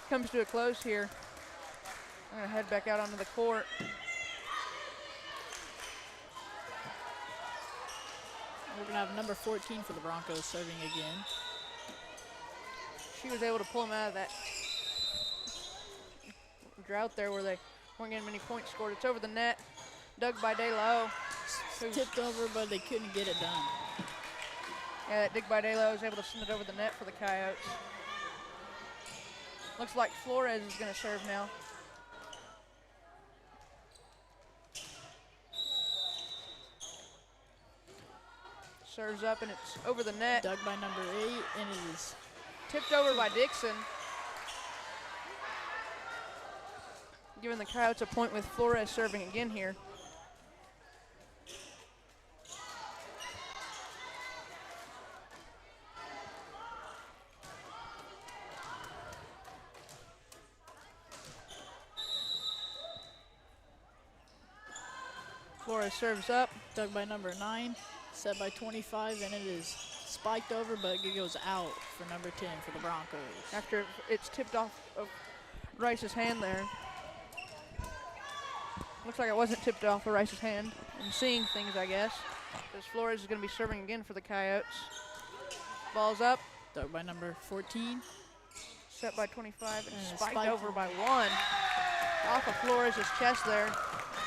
comes to a close here, I'm going to head back out onto the court. We're going to have number 14 for the Broncos serving again. She was able to pull them out of that drought there where they weren't getting many points scored. It's over the net, dug by DeLo. Tipped over, but they couldn't get it done. Yeah, that dig by DeLo was able to send it over the net for the Coyotes. Looks like Flores is going to serve now. Serves up and it's over the net. Dug by number 8, and it is tipped over by Dixon. Giving the Coyotes a point with Flores serving again here. Flores serves up. Dug by number 9, set by 25, and it is spiked over, but it goes out for number 10 for the Broncos. After it's tipped off of Rice's hand there. Looks like it wasn't tipped off of Rice's hand. I'm seeing things, I guess. Because Flores is going to be serving again for the Coyotes. Ball's up. Dug by number 14. Set by 25 and spiked over by 1. Off of Flores' chest there.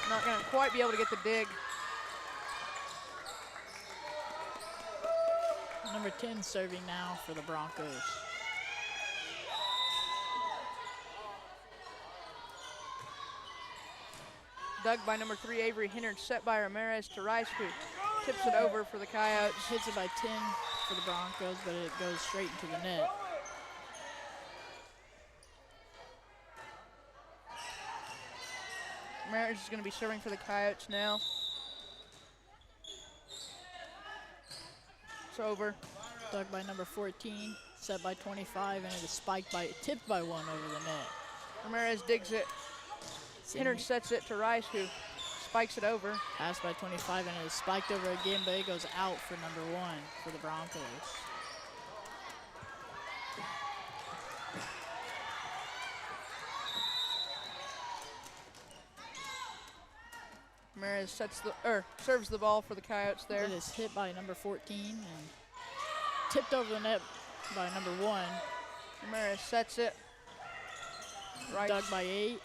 Not going to quite be able to get the dig. Number 10 serving now for the Broncos. Dug by number 3, Avery Hennard, set by Ramirez to Rice, who tips it over for the Coyotes. Hits it by 10 for the Broncos, but it goes straight into the net. Ramirez is going to be serving for the Coyotes now. It's over. Dug by number 14, set by 25, and it is tipped by 1 over the net. Ramirez digs it. Hennard sets it to Rice, who spikes it over. Passed by 25, and it is spiked over again, but it goes out for number 1 for the Broncos. Ramirez serves the ball for the Coyotes there. It is hit by number 14 and tipped over the net by number 1. Ramirez sets it. Rice. Dug by 8.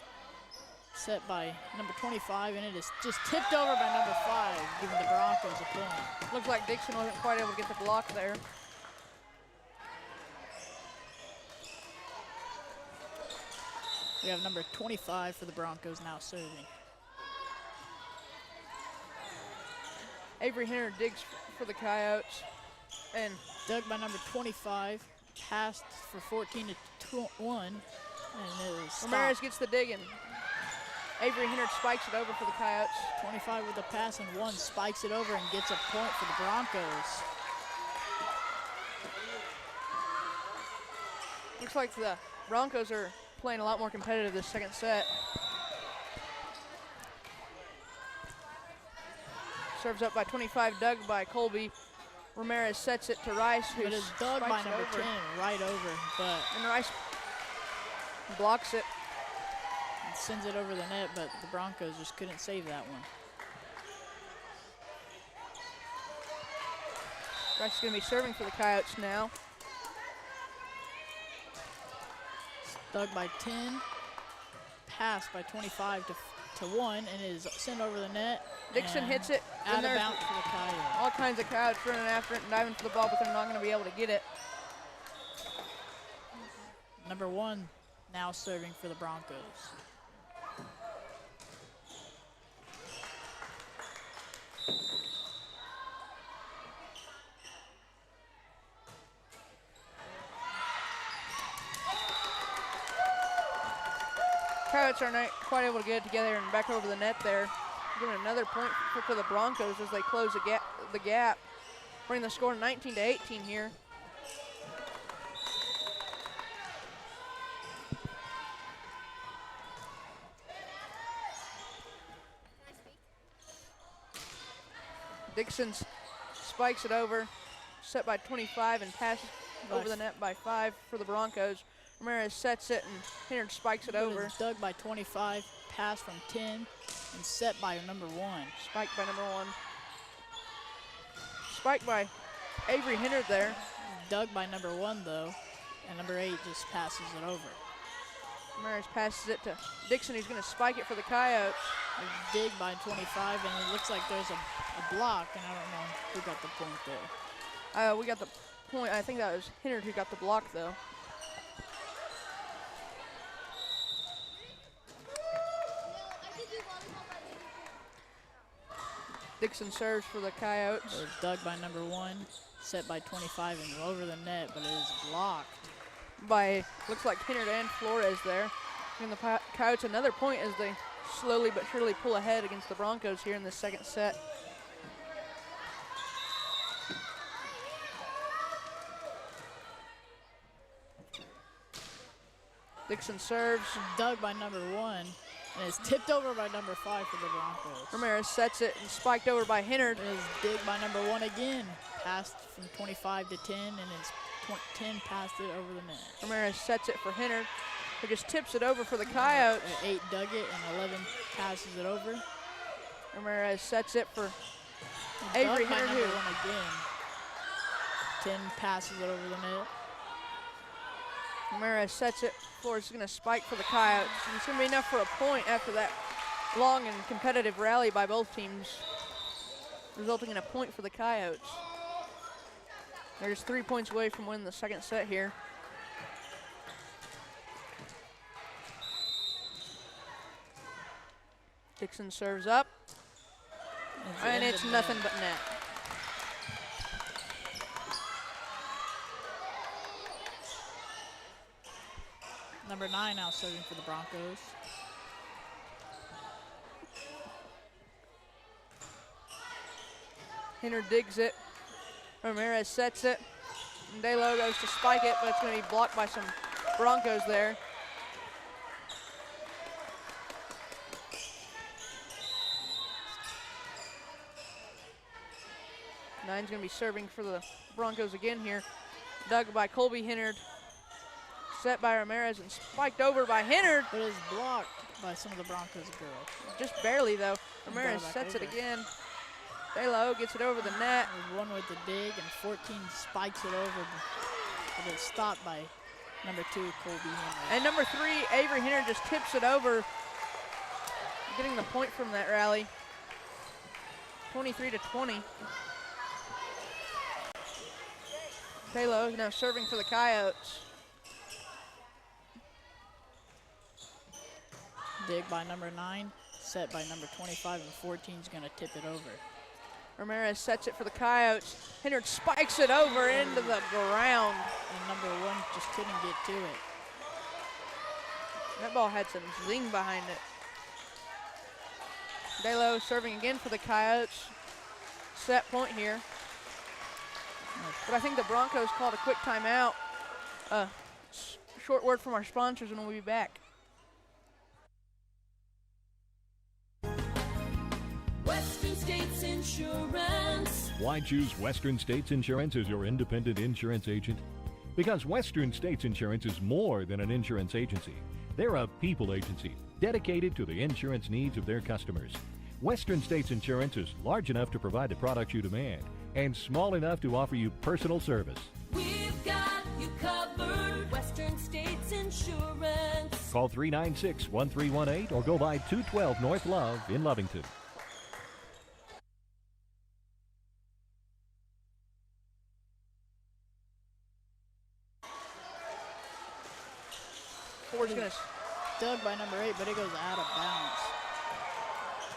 Set by number 25, and it is just tipped over by number 5, giving the Broncos a point. Looks like Dixon wasn't quite able to get the block there. We have number 25 for the Broncos now serving. Avery Hennard digs for the Coyotes. And dug by number 25, passed for 14 to 1, and it is stopped. Ramirez gets the dig, and Avery Hennard spikes it over for the Coyotes. 25 with the pass, and 1 spikes it over and gets a point for the Broncos. Looks like the Broncos are playing a lot more competitive this second set. Serves up by 25, dug by Colby. Ramirez sets it to Rice, who is dug by number 10, right over, but and Rice blocks it. And sends it over the net, but the Broncos just couldn't save that one. Rice is going to be serving for the Coyotes now. Dug by 10, passed by 25 to 1, and it is sent over the net. Dixon hits it. Out of bounds for the Coyotes. All kinds of Coyotes running after it and diving for the ball, but they're not going to be able to get it. Number 1 now serving for the Broncos. Coyotes are not quite able to get it together and back over the net there. Giving another point for the Broncos as they close the gap. Bring the score 19-18 here. Dixon spikes it over, set by 25 and pass over the net by 5 for the Broncos. Ramirez sets it and Hinard spikes it over. Dug by 25, pass from 10, and set by number 1. Spiked by number 1. Spiked by Avery Hinard there. Dug by number 1 though, and number 8 just passes it over. Ramirez passes it to Dixon, who's going to spike it for the Coyotes. Dig by 25, and it looks like there's a block, and I don't know who got the point there. We got the point. I think that was Hinard who got the block, though. Dixon serves for the Coyotes. It was dug by number 1, set by 25 and over the net, but it is blocked by, looks like Hinard and Flores there. And the Coyotes another point as they slowly but surely pull ahead against the Broncos here in the second set. Dixon serves. Dug by number 1, and it's tipped over by number 5 for the Broncos. Ramirez sets it and spiked over by Hinard. It is dig by number 1 again. Passed from 25 to 10, and it's 10 passed it over the net. Ramirez sets it for Hinard, who just tips it over for the Coyotes. 8 dug it, and 11 passes it over. Ramirez sets it for Avery Hinard, who again. 10 passes it over the net. Ramirez sets it. Flores is going to spike for the Coyotes. And it's going to be enough for a point after that long and competitive rally by both teams, resulting in a point for the Coyotes. They're just 3 points away from winning the second set here. Dixon serves up, and it's nothing but net. Number 9 now serving for the Broncos. Hinard digs it. Ramirez sets it. And DeLo goes to spike it, but it's going to be blocked by some Broncos there. Nine's going to be serving for the Broncos again here. Dug by Colby Hinard. Set by Ramirez and spiked over by Hinard. But it's blocked by some of the Broncos girls. Just barely though. Ramirez sets it again. DeLo gets it over the net. There's 1 with the dig and 14 spikes it over. But it's stopped by number 2, Colby Hinard. And number 3, Avery Hinard just tips it over. Getting the point from that rally. 23-20. DeLo now serving for the Coyotes. Dig by number 9, set by number 25, and 14 is going to tip it over. Ramirez sets it for the Coyotes. Hinard spikes it over into the ground. And number 1 just couldn't get to it. That ball had some zing behind it. DeLo serving again for the Coyotes. Set point here. But I think the Broncos called a quick timeout. Short word from our sponsors and we'll be back. Western States Insurance. Why choose Western States Insurance as your independent insurance agent? Because Western States Insurance is more than an insurance agency. They're a people agency dedicated to the insurance needs of their customers. Western States Insurance is large enough to provide the products you demand and small enough to offer you personal service. We've got you covered. Western States Insurance. Call 396-1318 or go by 212 North Love in Lovington. Ford's going to dug by number 8, but it goes out of bounds.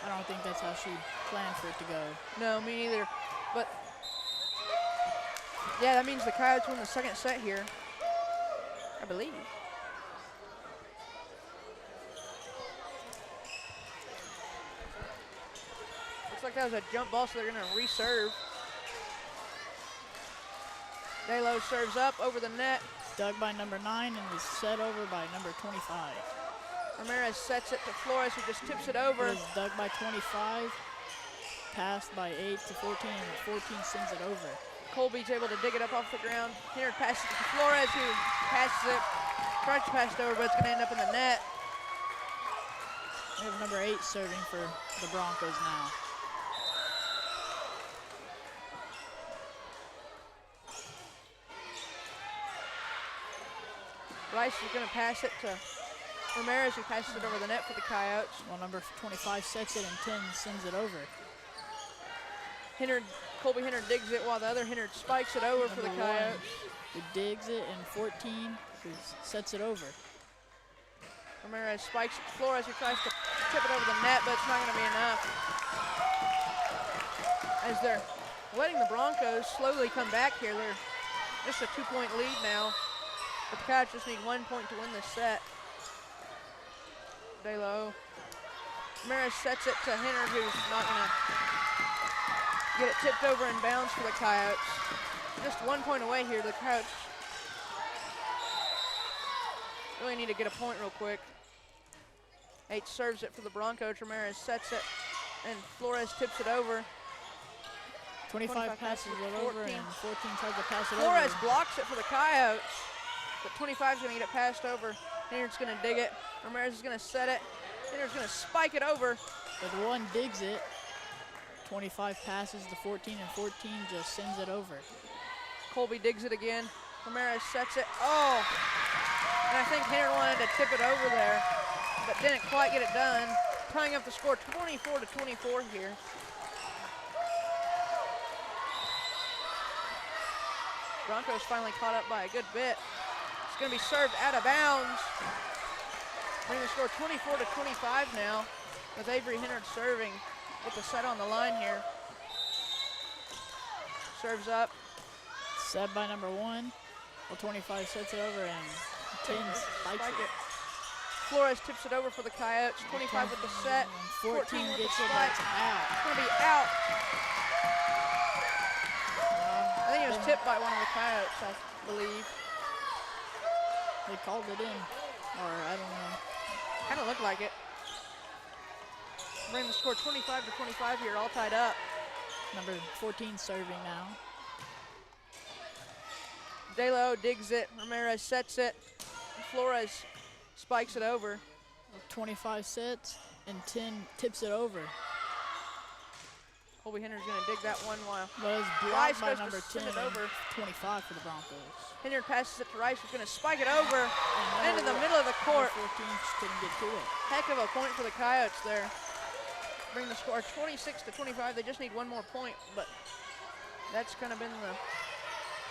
I don't think that's how she planned for it to go. No, me neither. But yeah, that means the Coyotes win the second set here, I believe. like that was a jump ball, so they're going to reserve. Delo serves up over the net. Dug by number 9 and is set over by number 25. Ramirez sets it to Flores, who just tips it over. It is dug by 25, passed by 8 to 14, and 14 sends it over. Colby's able to dig it up off the ground. Here passes it to Flores, who passes it. Tries to pass it over, but it's going to end up in the net. We have number 8 serving for the Broncos now. Rice is going to pass it to Ramirez, who passes it over the net for the Coyotes. Well, number 25 sets it and 10 sends it over. Colby Hennard digs it while the other Hennard spikes it over for the Coyotes. Who digs it, and 14 who sets it over. Ramirez spikes it to Flores, who tries to tip it over the net, but it's not going to be enough. As they're letting the Broncos slowly come back here. They're just a 2-point lead now. But the Coyotes just need 1 point to win this set. Delo. Ramirez sets it to Hennard, who's not going to get it tipped over and bounds for the Coyotes. Just 1 point away here. The Coyotes really need to get a point real quick. 8 serves it for the Broncos. Ramirez sets it, and Flores tips it over. 25 passes it over, and 14 tries to pass it Flores over. blocks it for the Coyotes, but 25 is going to get it passed over. Hennard's going to dig it. Ramirez is going to set it. Hennard's going to spike it over. But the one digs it. 25 passes to 14, and 14 just sends it over. Colby digs it again. Ramirez sets it. Oh! And I think Hennard wanted to tip it over there, but didn't quite get it done. Tying up the score 24-24 here. Broncos finally caught up by a good bit. It's going to be served out of bounds. Bringing the score 24-25 now, with Avery Hennard serving with the set on the line here. Serves up. Set by number 1. Well, 25 sets it over, and 10 spikes it. Flores tips it over for the Coyotes. 25 with the set. 14 with gets the it, spike. but it's out. It's going to be out. I think it was tipped by one of the Coyotes, I believe. They called it in, or I don't know. Kind of looked like it. Bring the score 25-25 here, all tied up. Number 14 serving now. Delo digs it. Ramirez sets it. Flores spikes it over. 25 sets, and 10 tips it over. Colby Hennard's going to dig that one while. But it's Rice blocked by goes number to 10 send it and over. 25 for the Broncos. Hennard passes it to Rice, who's going to spike it over And into the middle of the court. 14 just couldn't get to it. Heck of a point for the Coyotes there. Bring the score 26-25. They just need one more point, but that's kind of been the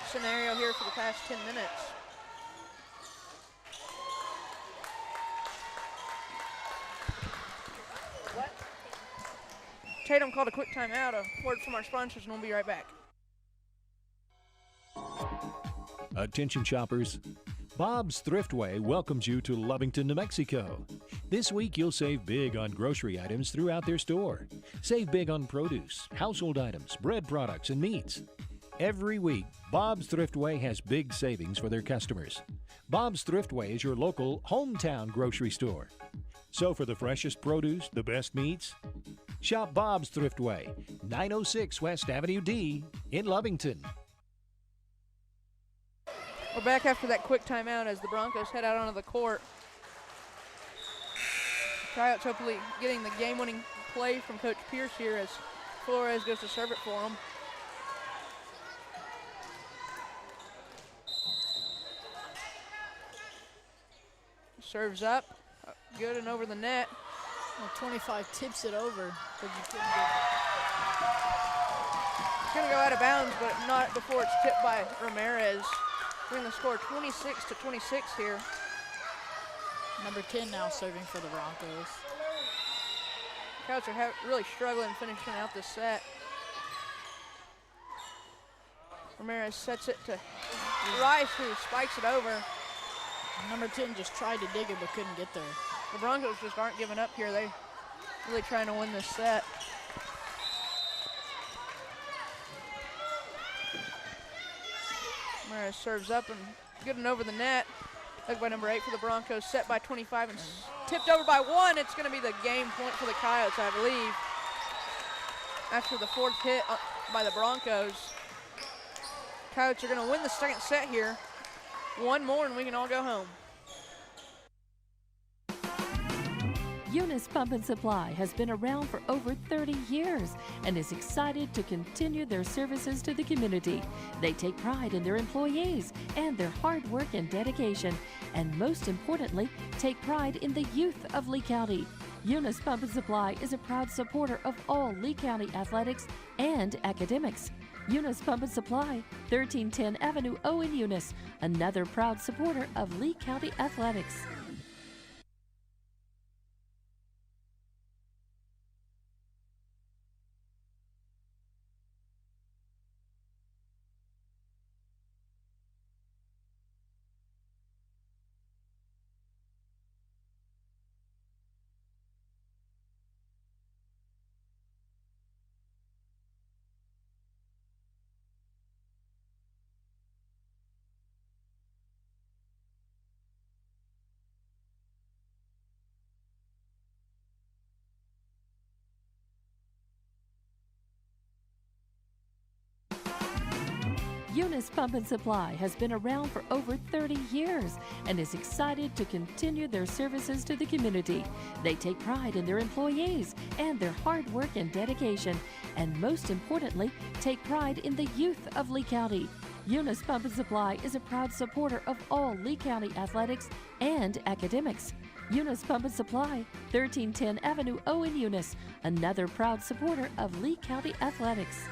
scenario here for the past 10 minutes. What? Tatum called a quick timeout. A word from our sponsors, and we'll be right back. Attention shoppers. Bob's Thriftway welcomes you to Lovington, New Mexico. This week you'll save big on grocery items throughout their store. Save big on produce, household items, bread products, and meats. Every week, Bob's Thriftway has big savings for their customers. Bob's Thriftway is your local hometown grocery store. So for the freshest produce, the best meats, shop Bob's Thriftway, 906 West Avenue D in Lovington. We're back after that quick timeout as the Broncos head out onto the court. Coyotes hopefully getting the game-winning play from Coach Pierce here as Flores goes to serve it for him. Serves up, good and over the net. Well, 25 tips it over, but you couldn't get it. It's going to go out of bounds, but not before it's tipped by Ramirez. Bring the score 26-26 here. Number 10 now serving for the Broncos. Coyotes are really struggling finishing out this set. Ramirez sets it to Rice, who spikes it over. Number 10 just tried to dig it but couldn't get there. The Broncos just aren't giving up here. They're really trying to win this set. Ramirez serves up and good and over the net. Dug by number 8 for the Broncos, set by 25 and tipped over by 1. It's going to be the game point for the Coyotes, I believe. After the 4th hit by the Broncos, Coyotes are going to win the second set here. One more and we can all go home. Eunice Pump and Supply has been around for over 30 years and is excited to continue their services to the community. They take pride in their employees and their hard work and dedication, and most importantly, take pride in the youth of Lee County. Eunice Pump and Supply is a proud supporter of all Lee County athletics and academics. Eunice Pump and Supply, 1310 Avenue O in Eunice, another proud supporter of Lee County athletics. Eunice Pump and Supply has been around for over 30 years and is excited to continue their services to the community. They take pride in their employees and their hard work and dedication, and most importantly, take pride in the youth of Lee County. Eunice Pump and Supply is a proud supporter of all Lee County athletics and academics. Eunice Pump and Supply, 1310 Avenue O in Eunice, another proud supporter of Lee County athletics.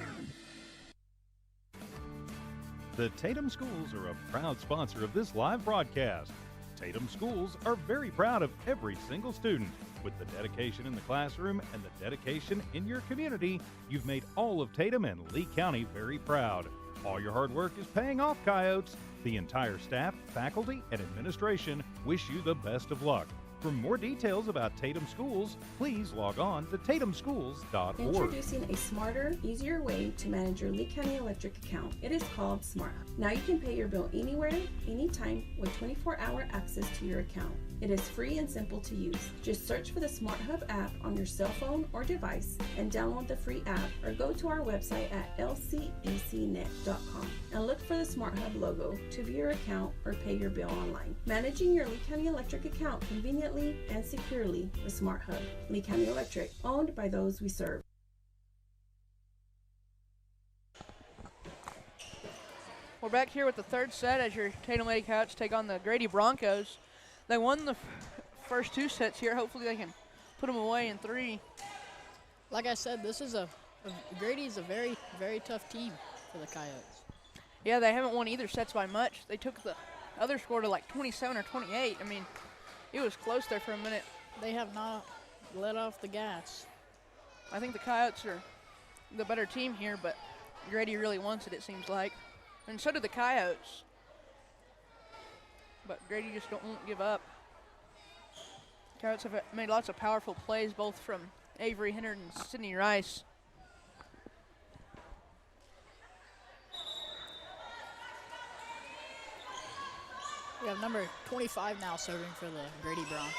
The Tatum Schools are a proud sponsor of this live broadcast. Tatum Schools are very proud of every single student. With the dedication in the classroom and the dedication in your community, you've made all of Tatum and Lee County very proud. All your hard work is paying off, Coyotes. The entire staff, faculty, and administration wish you the best of luck. For more details about Tatum Schools, please log on to tatumschools.org. Introducing a smarter, easier way to manage your Lee County Electric account. It is called Smart Hub. Now you can pay your bill anywhere, anytime, with 24-hour access to your account. It is free and simple to use. Just search for the Smart Hub app on your cell phone or device and download the free app, or go to our website at lcecnet.com and look for the Smart Hub logo to view your account or pay your bill online. Managing your Lee County Electric account conveniently and securely with Smart Hub. Lee County Electric, owned by those we serve. We're back here with the third set as your Tatum Lady Coyotes take on the Grady Broncos. They won the first 2 sets here. Hopefully they can put them away in 3. Like I said, this is Grady's a very, very tough team for the Coyotes. Yeah, they haven't won either sets by much. They took the other score to like 27 or 28. I mean, it was close there for a minute. They have not let off the gas. I think the Coyotes are the better team here, but Grady really wants it seems like. And so do the Coyotes. But Grady just won't give up. Coyotes have made lots of powerful plays, both from Avery Hennard and Sydney Rice. We have number 25 now serving for the Grady Broncos.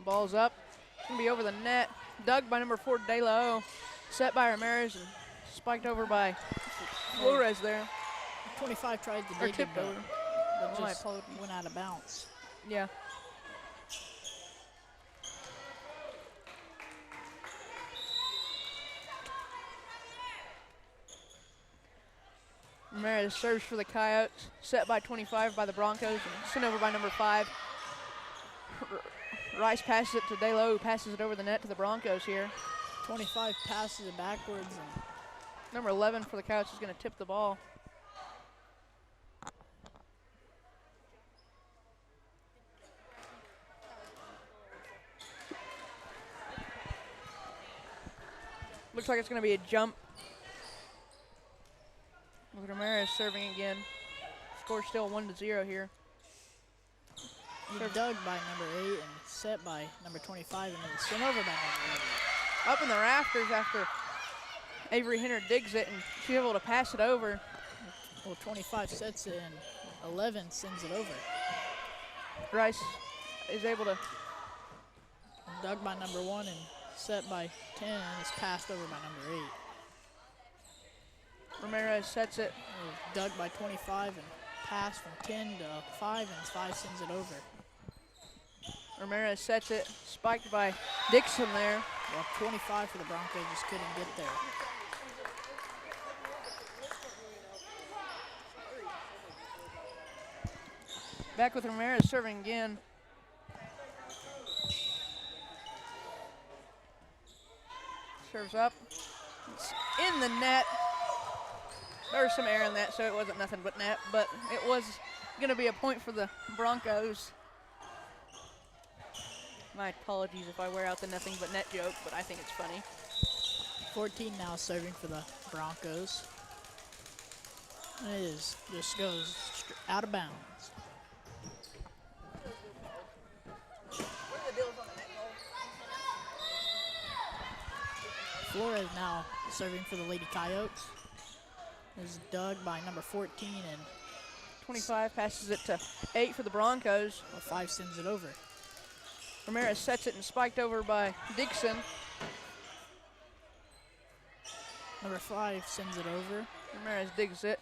Ball's up. It's going to be over the net. Dug by number 4, De La O. Set by Ramirez and spiked over by Flores there. 25 tried to dig it, tipped over. but just went out of bounds. Yeah. Ramirez serves for the Coyotes, set by 25 by the Broncos, and sent over by number 5. Rice passes it to De La O, who passes it over the net to the Broncos here. 25 passes it backwards. And number 11 for the Coyotes is going to tip the ball. Looks like it's going to be a jump. With Ramirez serving again. Score still 1-0 here. Dug by number 8 and set by number 25, and then sent over by number 8. Up in the rafters after Avery Henner digs it, and she's able to pass it over. Well, 25 sets it, and 11 sends it over. Rice is able to. Dug by number 1 and set by 10, and it's passed over by number 8. Ramirez sets it. Dug by 25 and passed from 10 to 5, and 5 sends it over. Ramirez sets it, spiked by Dixon there. Well, 25 for the Broncos just couldn't get there. Back with Ramirez serving again. Serves up. It's in the net. There was some air in that, so it wasn't nothing but net, but it was going to be a point for the Broncos. My apologies if I wear out the nothing but net joke, but I think it's funny. 14 now serving for the Broncos. And it is, just goes out of bounds. Flores now serving for the Lady Coyotes. Is dug by number 14, and 25 passes it to 8 for the Broncos. Well, 5 sends it over. Ramirez sets it and spiked over by Dixon. Number 5 sends it over. Ramirez digs it.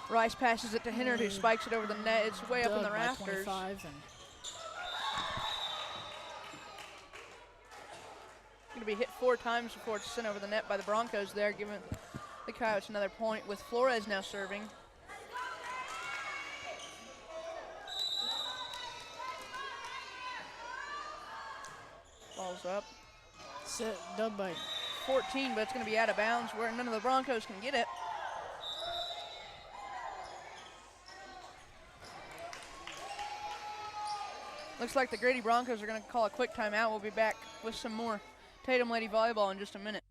Rice passes it to Henner, who spikes it over the net. It's way up in the Dug by rafters. 25, and Going to be hit 4 times before it's sent over the net by the Broncos there, giving the Coyotes another point with Flores now serving. Ball's up. set, dug by 14, but it's going to be out of bounds where none of the Broncos can get it. Looks like the Grady Broncos are going to call a quick timeout. We'll be back with some more Tatum Lady Volleyball in just a minute.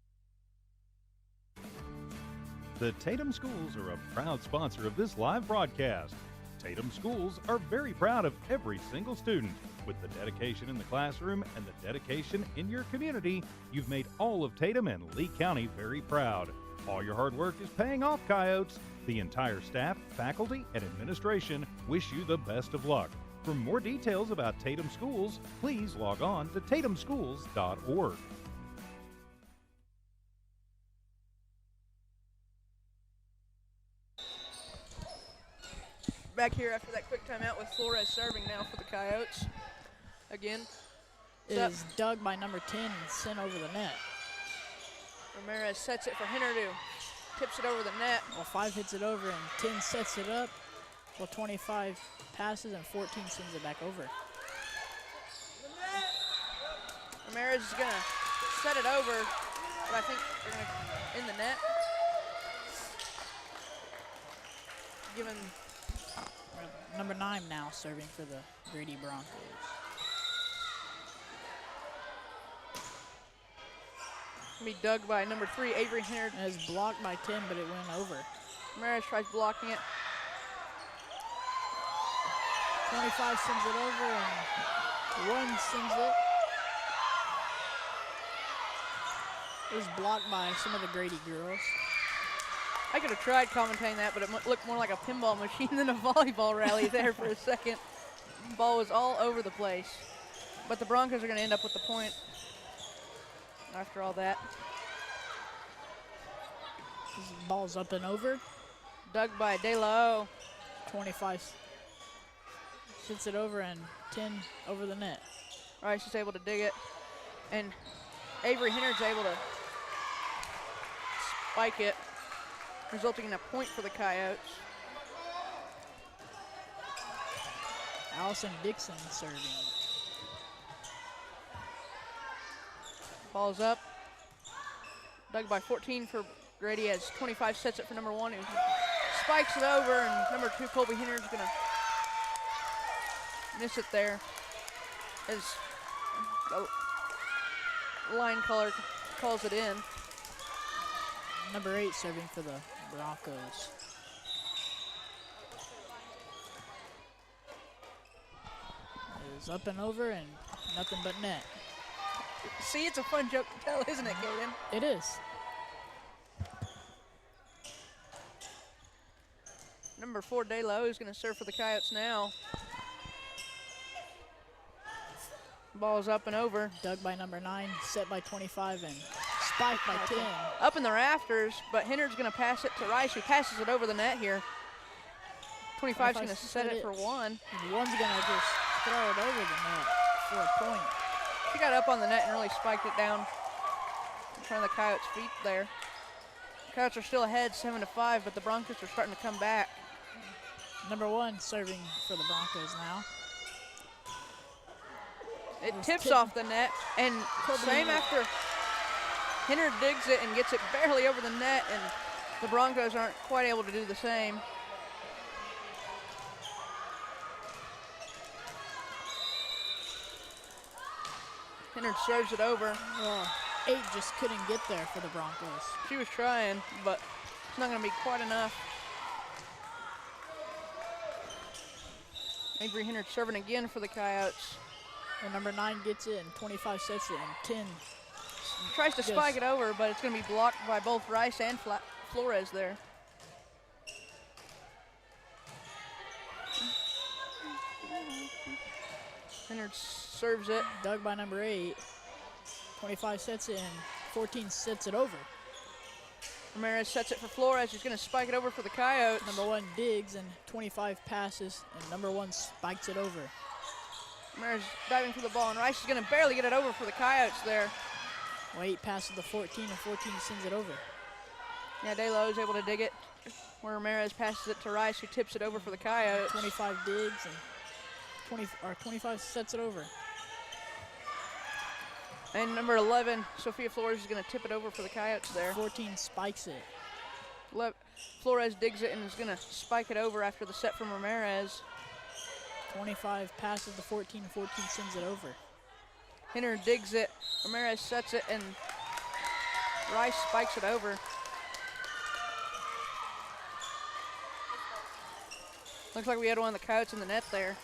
The Tatum Schools are a proud sponsor of this live broadcast. Tatum Schools are very proud of every single student. With the dedication in the classroom and the dedication in your community, you've made all of Tatum and Lee County very proud. All your hard work is paying off, Coyotes. The entire staff, faculty, and administration wish you the best of luck. For more details about Tatum Schools, please log on to tatumschools.org. Back here after that quick timeout with Flores serving now for the Coyotes. Again. Is dug by number 10 and sent over the net. Ramirez sets it for Henner to tips it over the net. Well, 5 hits it over and 10 sets it up. Well, 25 passes and 14 sends it back over. Ramirez is going to set it over, but I think they're going to in the net. Given number 9 now serving for the Grady Broncos. Be dug by number 3, Avery Henner. It was blocked by 10, but it went over. Ramirez tries blocking it. 25 sends it over, and 1 sends it. It was blocked by some of the Grady girls. I could have tried commentating that, but it looked more like a pinball machine than a volleyball rally there for a second. The ball was all over the place. But the Broncos are going to end up with the point after all that. This ball's up and over. Dug by De La O. 25 sits it over, and 10 over the net. Rice is able to dig it. And Avery Henner's able to spike it, resulting in a point for the Coyotes. Allison Dixon serving. Ball's up. Dug by 14 for Grady as 25 sets it for number 1, who spikes it over, and number 2, Colby Henner, is going to miss it there as the line caller calls it in. Number 8 serving for the Broncos. It is up and over and nothing but net. See, it's a fun joke to tell, isn't it, Caden? It is. Number 4, DeLo, is going to serve for the Coyotes now. Ball's up and over. Dug by number 9, set by 25, and spiked by 10. Up in the rafters, but Hennard's going to pass it to Rice, who passes it over the net here. 25's going to set it for 1. And 1's going to just throw it over the net for a point. She got up on the net and really spiked it down in front of the Coyotes' feet there. The Coyotes are still ahead 7-5, but the Broncos are starting to come back. Number 1 serving for the Broncos now. It tips off the net, and same after Hennard digs it and gets it barely over the net, and the Broncos aren't quite able to do the same. Hennard serves it over. Well, 8 just couldn't get there for the Broncos. She was trying, but it's not going to be quite enough. Avery Hennard serving again for the Coyotes. And number 9 gets it, and 25 sets it, and 10 tries to spike it over, but it's going to be blocked by both Rice and Flores there. Hennard serves it. Dug by number 8. 25 sets it, and 14 sets it over. Ramirez sets it for Flores, who's going to spike it over for the Coyotes. Number 1 digs, and 25 passes, and number 1 spikes it over. Ramirez diving for the ball, and Rice is going to barely get it over for the Coyotes there. Well, 8 passes to 14, and 14 sends it over. Yeah, DeLo is able to dig it, where Ramirez passes it to Rice, who tips it over for the Coyotes. 25 digs, and 25 sets it over. And number 11, Sophia Flores, is going to tip it over for the Coyotes there. 14 spikes it. Flores digs it and is going to spike it over after the set from Ramirez. 25 passes to 14, and 14 sends it over. Hennard digs it, Ramirez sets it, and Rice spikes it over. Looks like we had one of the Coyotes in the net there.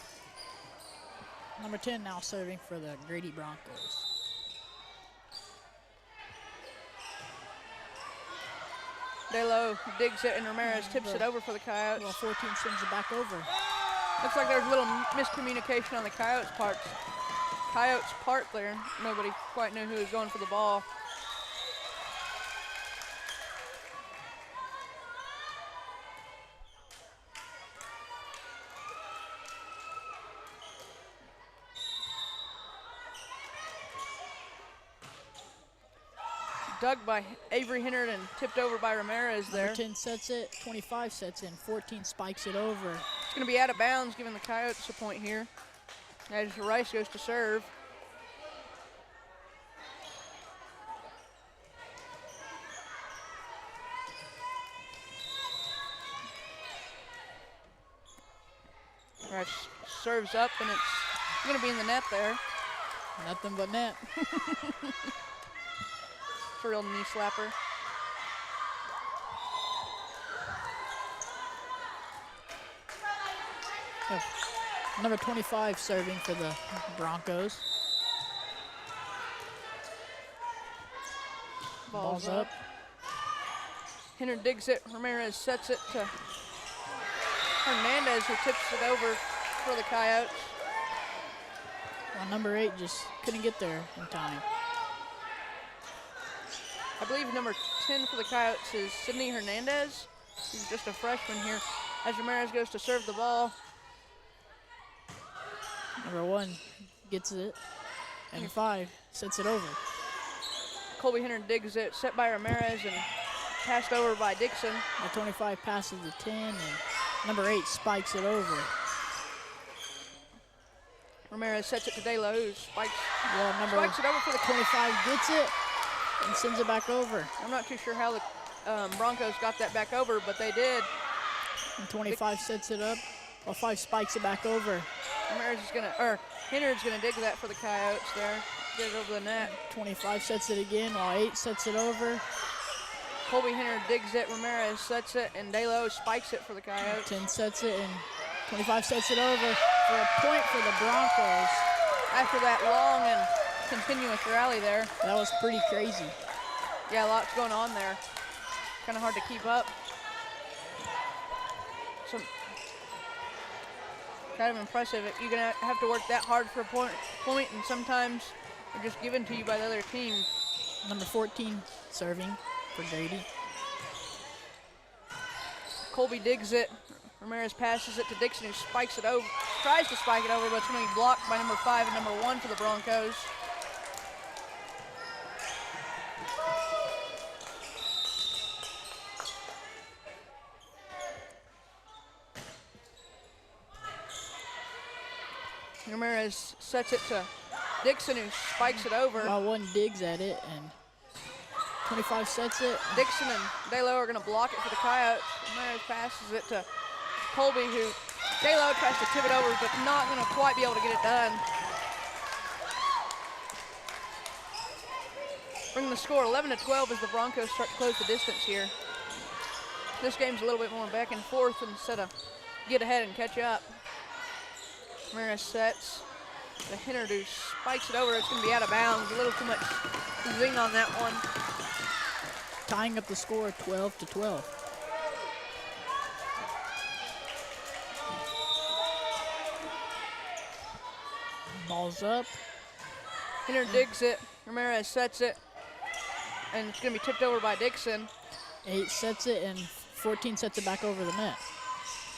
Number 10 now serving for the Grady Broncos. DeLo digs it, and Ramirez tips it over for the Coyotes. Well, 14 sends it back over. Looks like there's a little miscommunication on the Coyotes' part there. Nobody quite knew who was going for the ball. Dug by Avery Hennard and tipped over by Ramirez there. Number 10 sets it, 25 sets in, 14 spikes it over. It's going to be out of bounds, giving the Coyotes a point here. As Rice goes to serve. Rice serves up, and it's going to be in the net there. Nothing but net. It's a real knee slapper. Number 25 serving for the Broncos. Ball's up. Hennard digs it. Ramirez sets it to Hernandez, who tips it over for the Coyotes. Well, number 8 just couldn't get there in time. I believe number 10 for the Coyotes is Sydney Hernandez. He's just a freshman here. As Ramirez goes to serve the ball. Number 1 gets it, and 5 sets it over. Colby Hennard digs it, set by Ramirez and passed over by Dixon. The 25 passes to 10, and number 8 spikes it over. Ramirez sets it to DeLo, who spikes spikes it over for the 25, gets it, and sends it back over. I'm not too sure how the Broncos got that back over, but they did. And 25 sets it up, while 5 spikes it back over. Hennard's gonna dig that for the Coyotes there. Get it over the net. 25 sets it again, while 8 sets it over. Colby Hennard digs it, Ramirez sets it, and DeLo spikes it for the Coyotes. 10 sets it, and 25 sets it over for a point for the Broncos. After that long and continuous rally there. That was pretty crazy. Yeah, lots going on there. Kind of hard to keep up. kind of impressive. You're going to have to work that hard for a point, and sometimes they're just given to you by the other team. Number 14 serving for Grady. Colby digs it. Ramirez passes it to Dixon, who spikes it over, tries to spike it over, but it's going to be blocked by number 5 and number 1 for the Broncos. Ramirez sets it to Dixon, who spikes it over. While one digs at it, and 25 sets it. Dixon and DeLo are going to block it for the Coyotes. Ramirez passes it to Colby, who DeLo tries to tip it over, but not going to quite be able to get it done. Bringing the score 11-12 as the Broncos start to close the distance here. This game's a little bit more back and forth instead of get ahead and catch up. Ramirez sets. The Hinner spikes it over. It's going to be out of bounds. A little too much zing on that one. Tying up the score 12-12. Ball's up. Hinner digs it. Ramirez sets it. And it's going to be tipped over by Dixon. 8 sets it, and 14 sets it back over the net.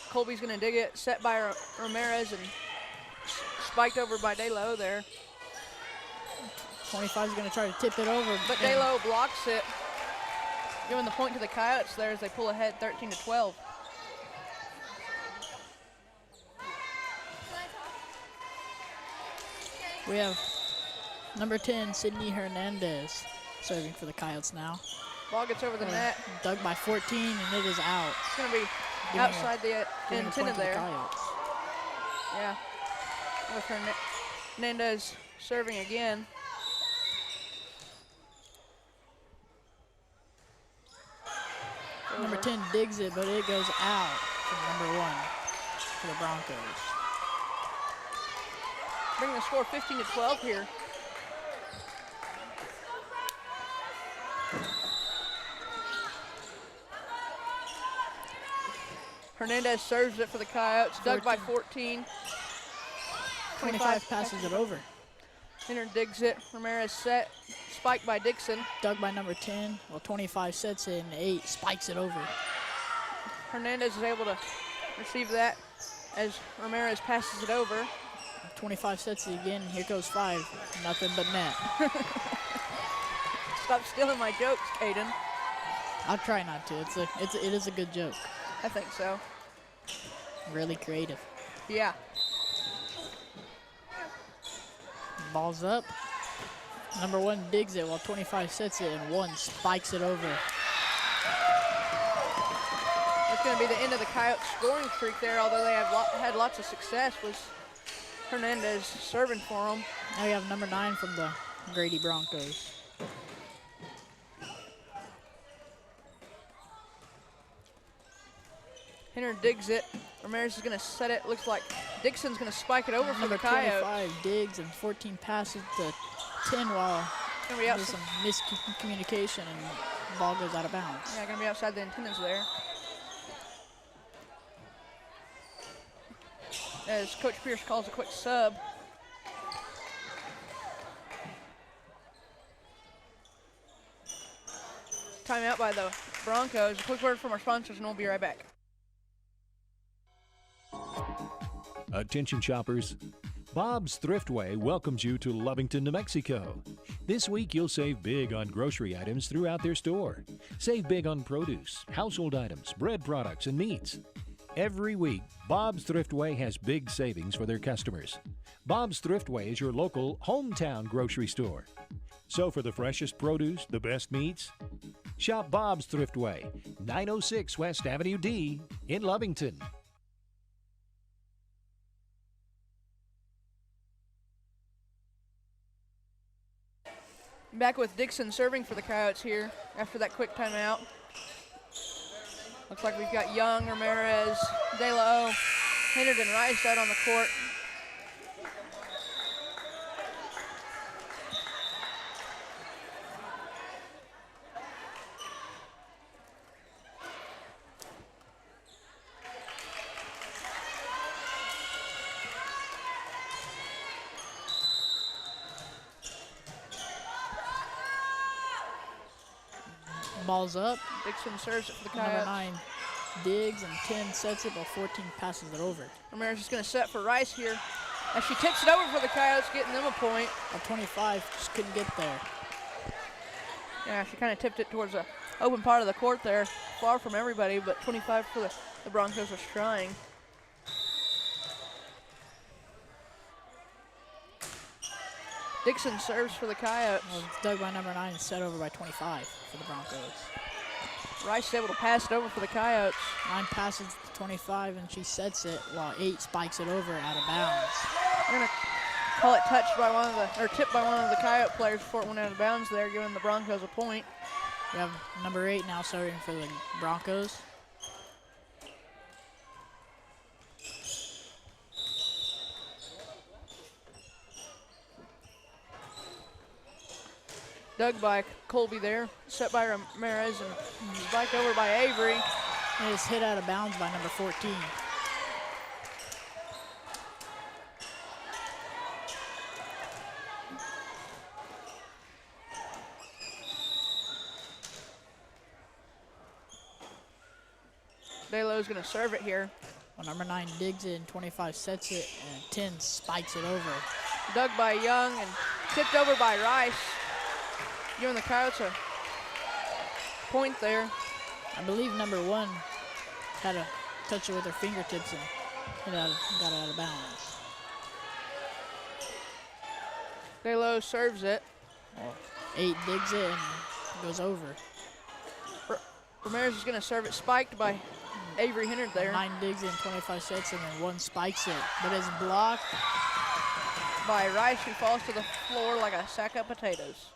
Colby's going to dig it. Set by Ramirez and spiked over by DeLo there. 25 is going to try to tip it over. But DeLo blocks it, giving the point to the Coyotes there as they pull ahead 13-12. We have number 10, Sydney Hernandez, serving for the Coyotes now. Ball gets over the net. Dug by 14, and it is out. It's going to be outside the antenna there. Yeah. With Hernandez serving again. Number 10 digs it, but it goes out from number 1 for the Broncos. Bringing the score 15-12 here. Hernandez serves it for the Coyotes. Dug by 14. 25 passes it over. Hinner digs it. Ramirez set. Spiked by Dixon. Dug by number 10. Well, 25 sets it, and 8 spikes it over. Hernandez is able to receive that as Ramirez passes it over. 25 sets it again. Here goes 5. Nothing but net. Stop stealing my jokes, Aiden. I'll try not to. It is a good joke. I think so. Really creative. Yeah. Ball's up. Number 1 digs it while 25 sets it, and 1 spikes it over. That's going to be the end of the Coyotes scoring streak there, although they have had lots of success, was Hernandez serving for them. Now we have number 9 from the Grady Broncos. Hinner digs it. Ramirez is going to set it. Looks like Dixon's going to spike it over for Number the Coyotes. 25 digs, and 14 passes to 10 while there's some miscommunication, and the ball goes out of bounds. Yeah, going to be outside the antennas there. As Coach Pierce calls a quick sub. Timeout by the Broncos. A quick word from our sponsors, and we'll be right back. Attention shoppers. Bob's Thriftway welcomes you to Lovington, New Mexico. This week you'll save big on grocery items throughout their store. Save big on produce, household items, bread products, and meats. Every week, Bob's Thriftway has big savings for their customers. Bob's Thriftway is your local hometown grocery store. So for the freshest produce, the best meats, shop Bob's Thriftway, 906 West Avenue D in Lovington. Back with Dixon serving for the Coyotes here after that quick timeout. Looks like we've got Young, Ramirez, DeLo, Hinnerton, and Rice out on the court. Ball's up. Dixon serves it for the Number Coyotes. 9 digs, and 10 sets it, while 14 passes it over. Ramirez is going to set for Rice here. As she tips it over for the Coyotes, getting them a point. While 25 just couldn't get there. Yeah, she kind of tipped it towards the open part of the court there. Far from everybody, but 25 for the Broncos was trying. Dixon serves for the Coyotes. Well, it's dug by number 9 and set over by 25 for the Broncos. Rice is able to pass it over for the Coyotes. 9 passes to 25, and she sets it, while 8 spikes it over out of bounds. We're going to call it touched by tipped by one of the Coyote players before it went out of bounds there, giving the Broncos a point. We have number 8 now serving for the Broncos. Dug by Colby there, set by Ramirez, and spiked over by Avery. And it's hit out of bounds by number 14. Delo's going to serve it here. Well, number 9 digs it, and 25 sets it, and 10 spikes it over. Dug by Young and tipped over by Rice, giving the Coyotes a point there. I believe number 1 had to touch it with her fingertips and got it out of bounds. Delo serves it. 8 digs it and goes over. Ramirez is going to serve it spiked by Avery Hennard there. 9 digs in, 25 sets, and then 1 spikes it, but it's blocked by Rice, who falls to the floor like a sack of potatoes.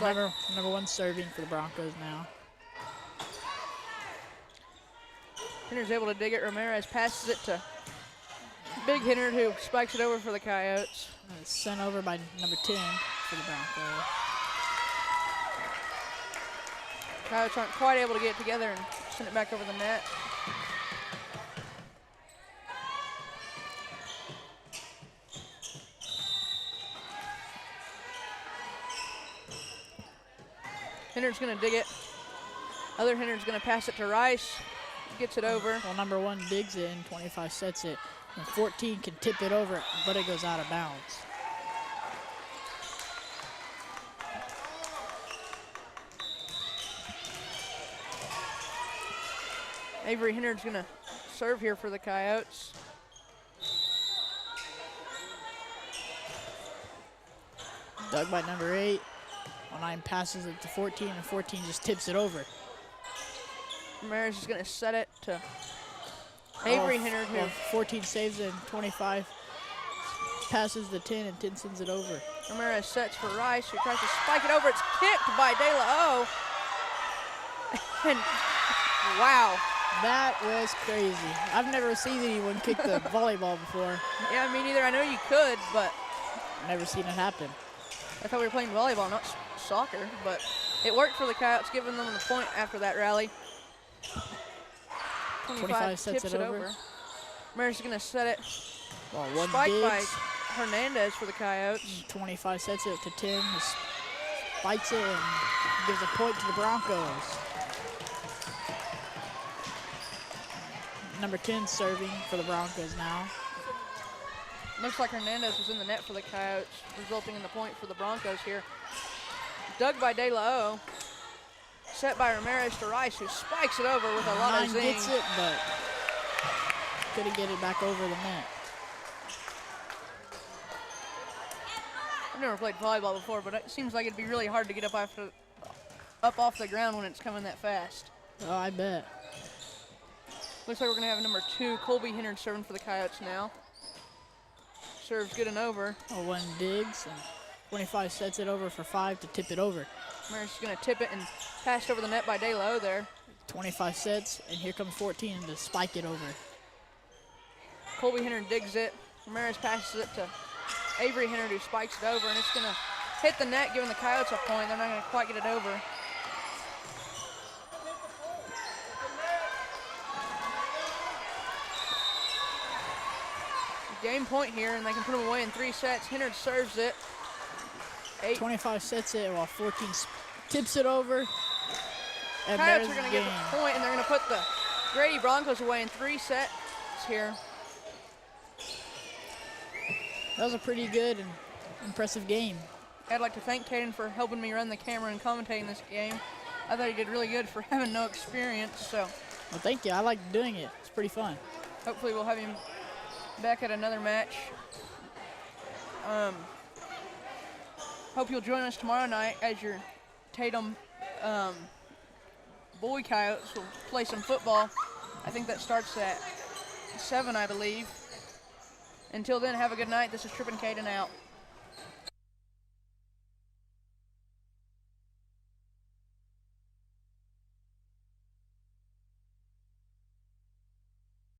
Number 1 serving for the Broncos now. Hender's able to dig it. Ramirez passes it to Big Henry, who spikes it over for the Coyotes. It's sent over by number 10 for the Broncos. Coyotes aren't quite able to get it together and send it back over the net. Hender's going to dig it. Other Hender's going to pass it to Rice. Gets it over. Well, number 1 digs it, and 25 sets it. And 14 can tip it over, but it goes out of bounds. Avery Hennard's going to serve here for the Coyotes. Dug by number 8. 9 passes it to 14, and 14 just tips it over. Ramirez is going to set it to Avery Hennard, who 14 saves it, and 25 passes the 10, and 10 sends it over. Ramirez sets for Rice, who tries to spike it over. It's kicked by De La O. And wow. That was crazy. I've never seen anyone kick the volleyball before. Yeah, me neither. I know you could, but never seen it happen. I thought we were playing volleyball, not soccer, but it worked for the Coyotes, giving them the point after that rally. 25 sets tips it over. Ramirez is going to set it. Well, 1 spiked digs. by Hernandez for the Coyotes. 25 sets it to 10. He spikes it and gives a point to the Broncos. Number 10 serving for the Broncos now. Looks like Hernandez was in the net for the Coyotes, resulting in the point for the Broncos here. Dug by De La O. Set by Ramirez to Rice, who spikes it over with a lot of zing. Gets it, but couldn't get it back over the net. I've never played volleyball before, but it seems like it'd be really hard to get up off the ground when it's coming that fast. Oh, I bet. Looks like we're going to have number 2, Colby Hennard, serving for the Coyotes now. Serves good and over. 1 digs, and 25 sets it over for 5 to tip it over. Ramirez is going to tip it and passed over the net by De La O there. 25 sets, and here comes 14 to spike it over. Colby Hennard digs it. Ramirez passes it to Avery Hennard, who spikes it over, and it's going to hit the net, giving the Coyotes a point. They're not going to quite get it over. game point here, and they can put them away in 3 sets. Hennard serves it. 25 sets it while 14 tips it over. And Coyotes there's are going the to get game. the point, and they're going to put the Grady Broncos away in 3 sets here. That was a pretty good and impressive game. I'd like to thank Caden for helping me run the camera and commentating this game. I thought he did really good for having no experience, so Well, thank you. I like doing it. It's pretty fun. hopefully we'll have him back at another match. Hope you'll join us tomorrow night as your Tatum boy Coyotes will play some football. I think that starts at 7, I believe. Until then, have a good night. This is Tripp and Caden out.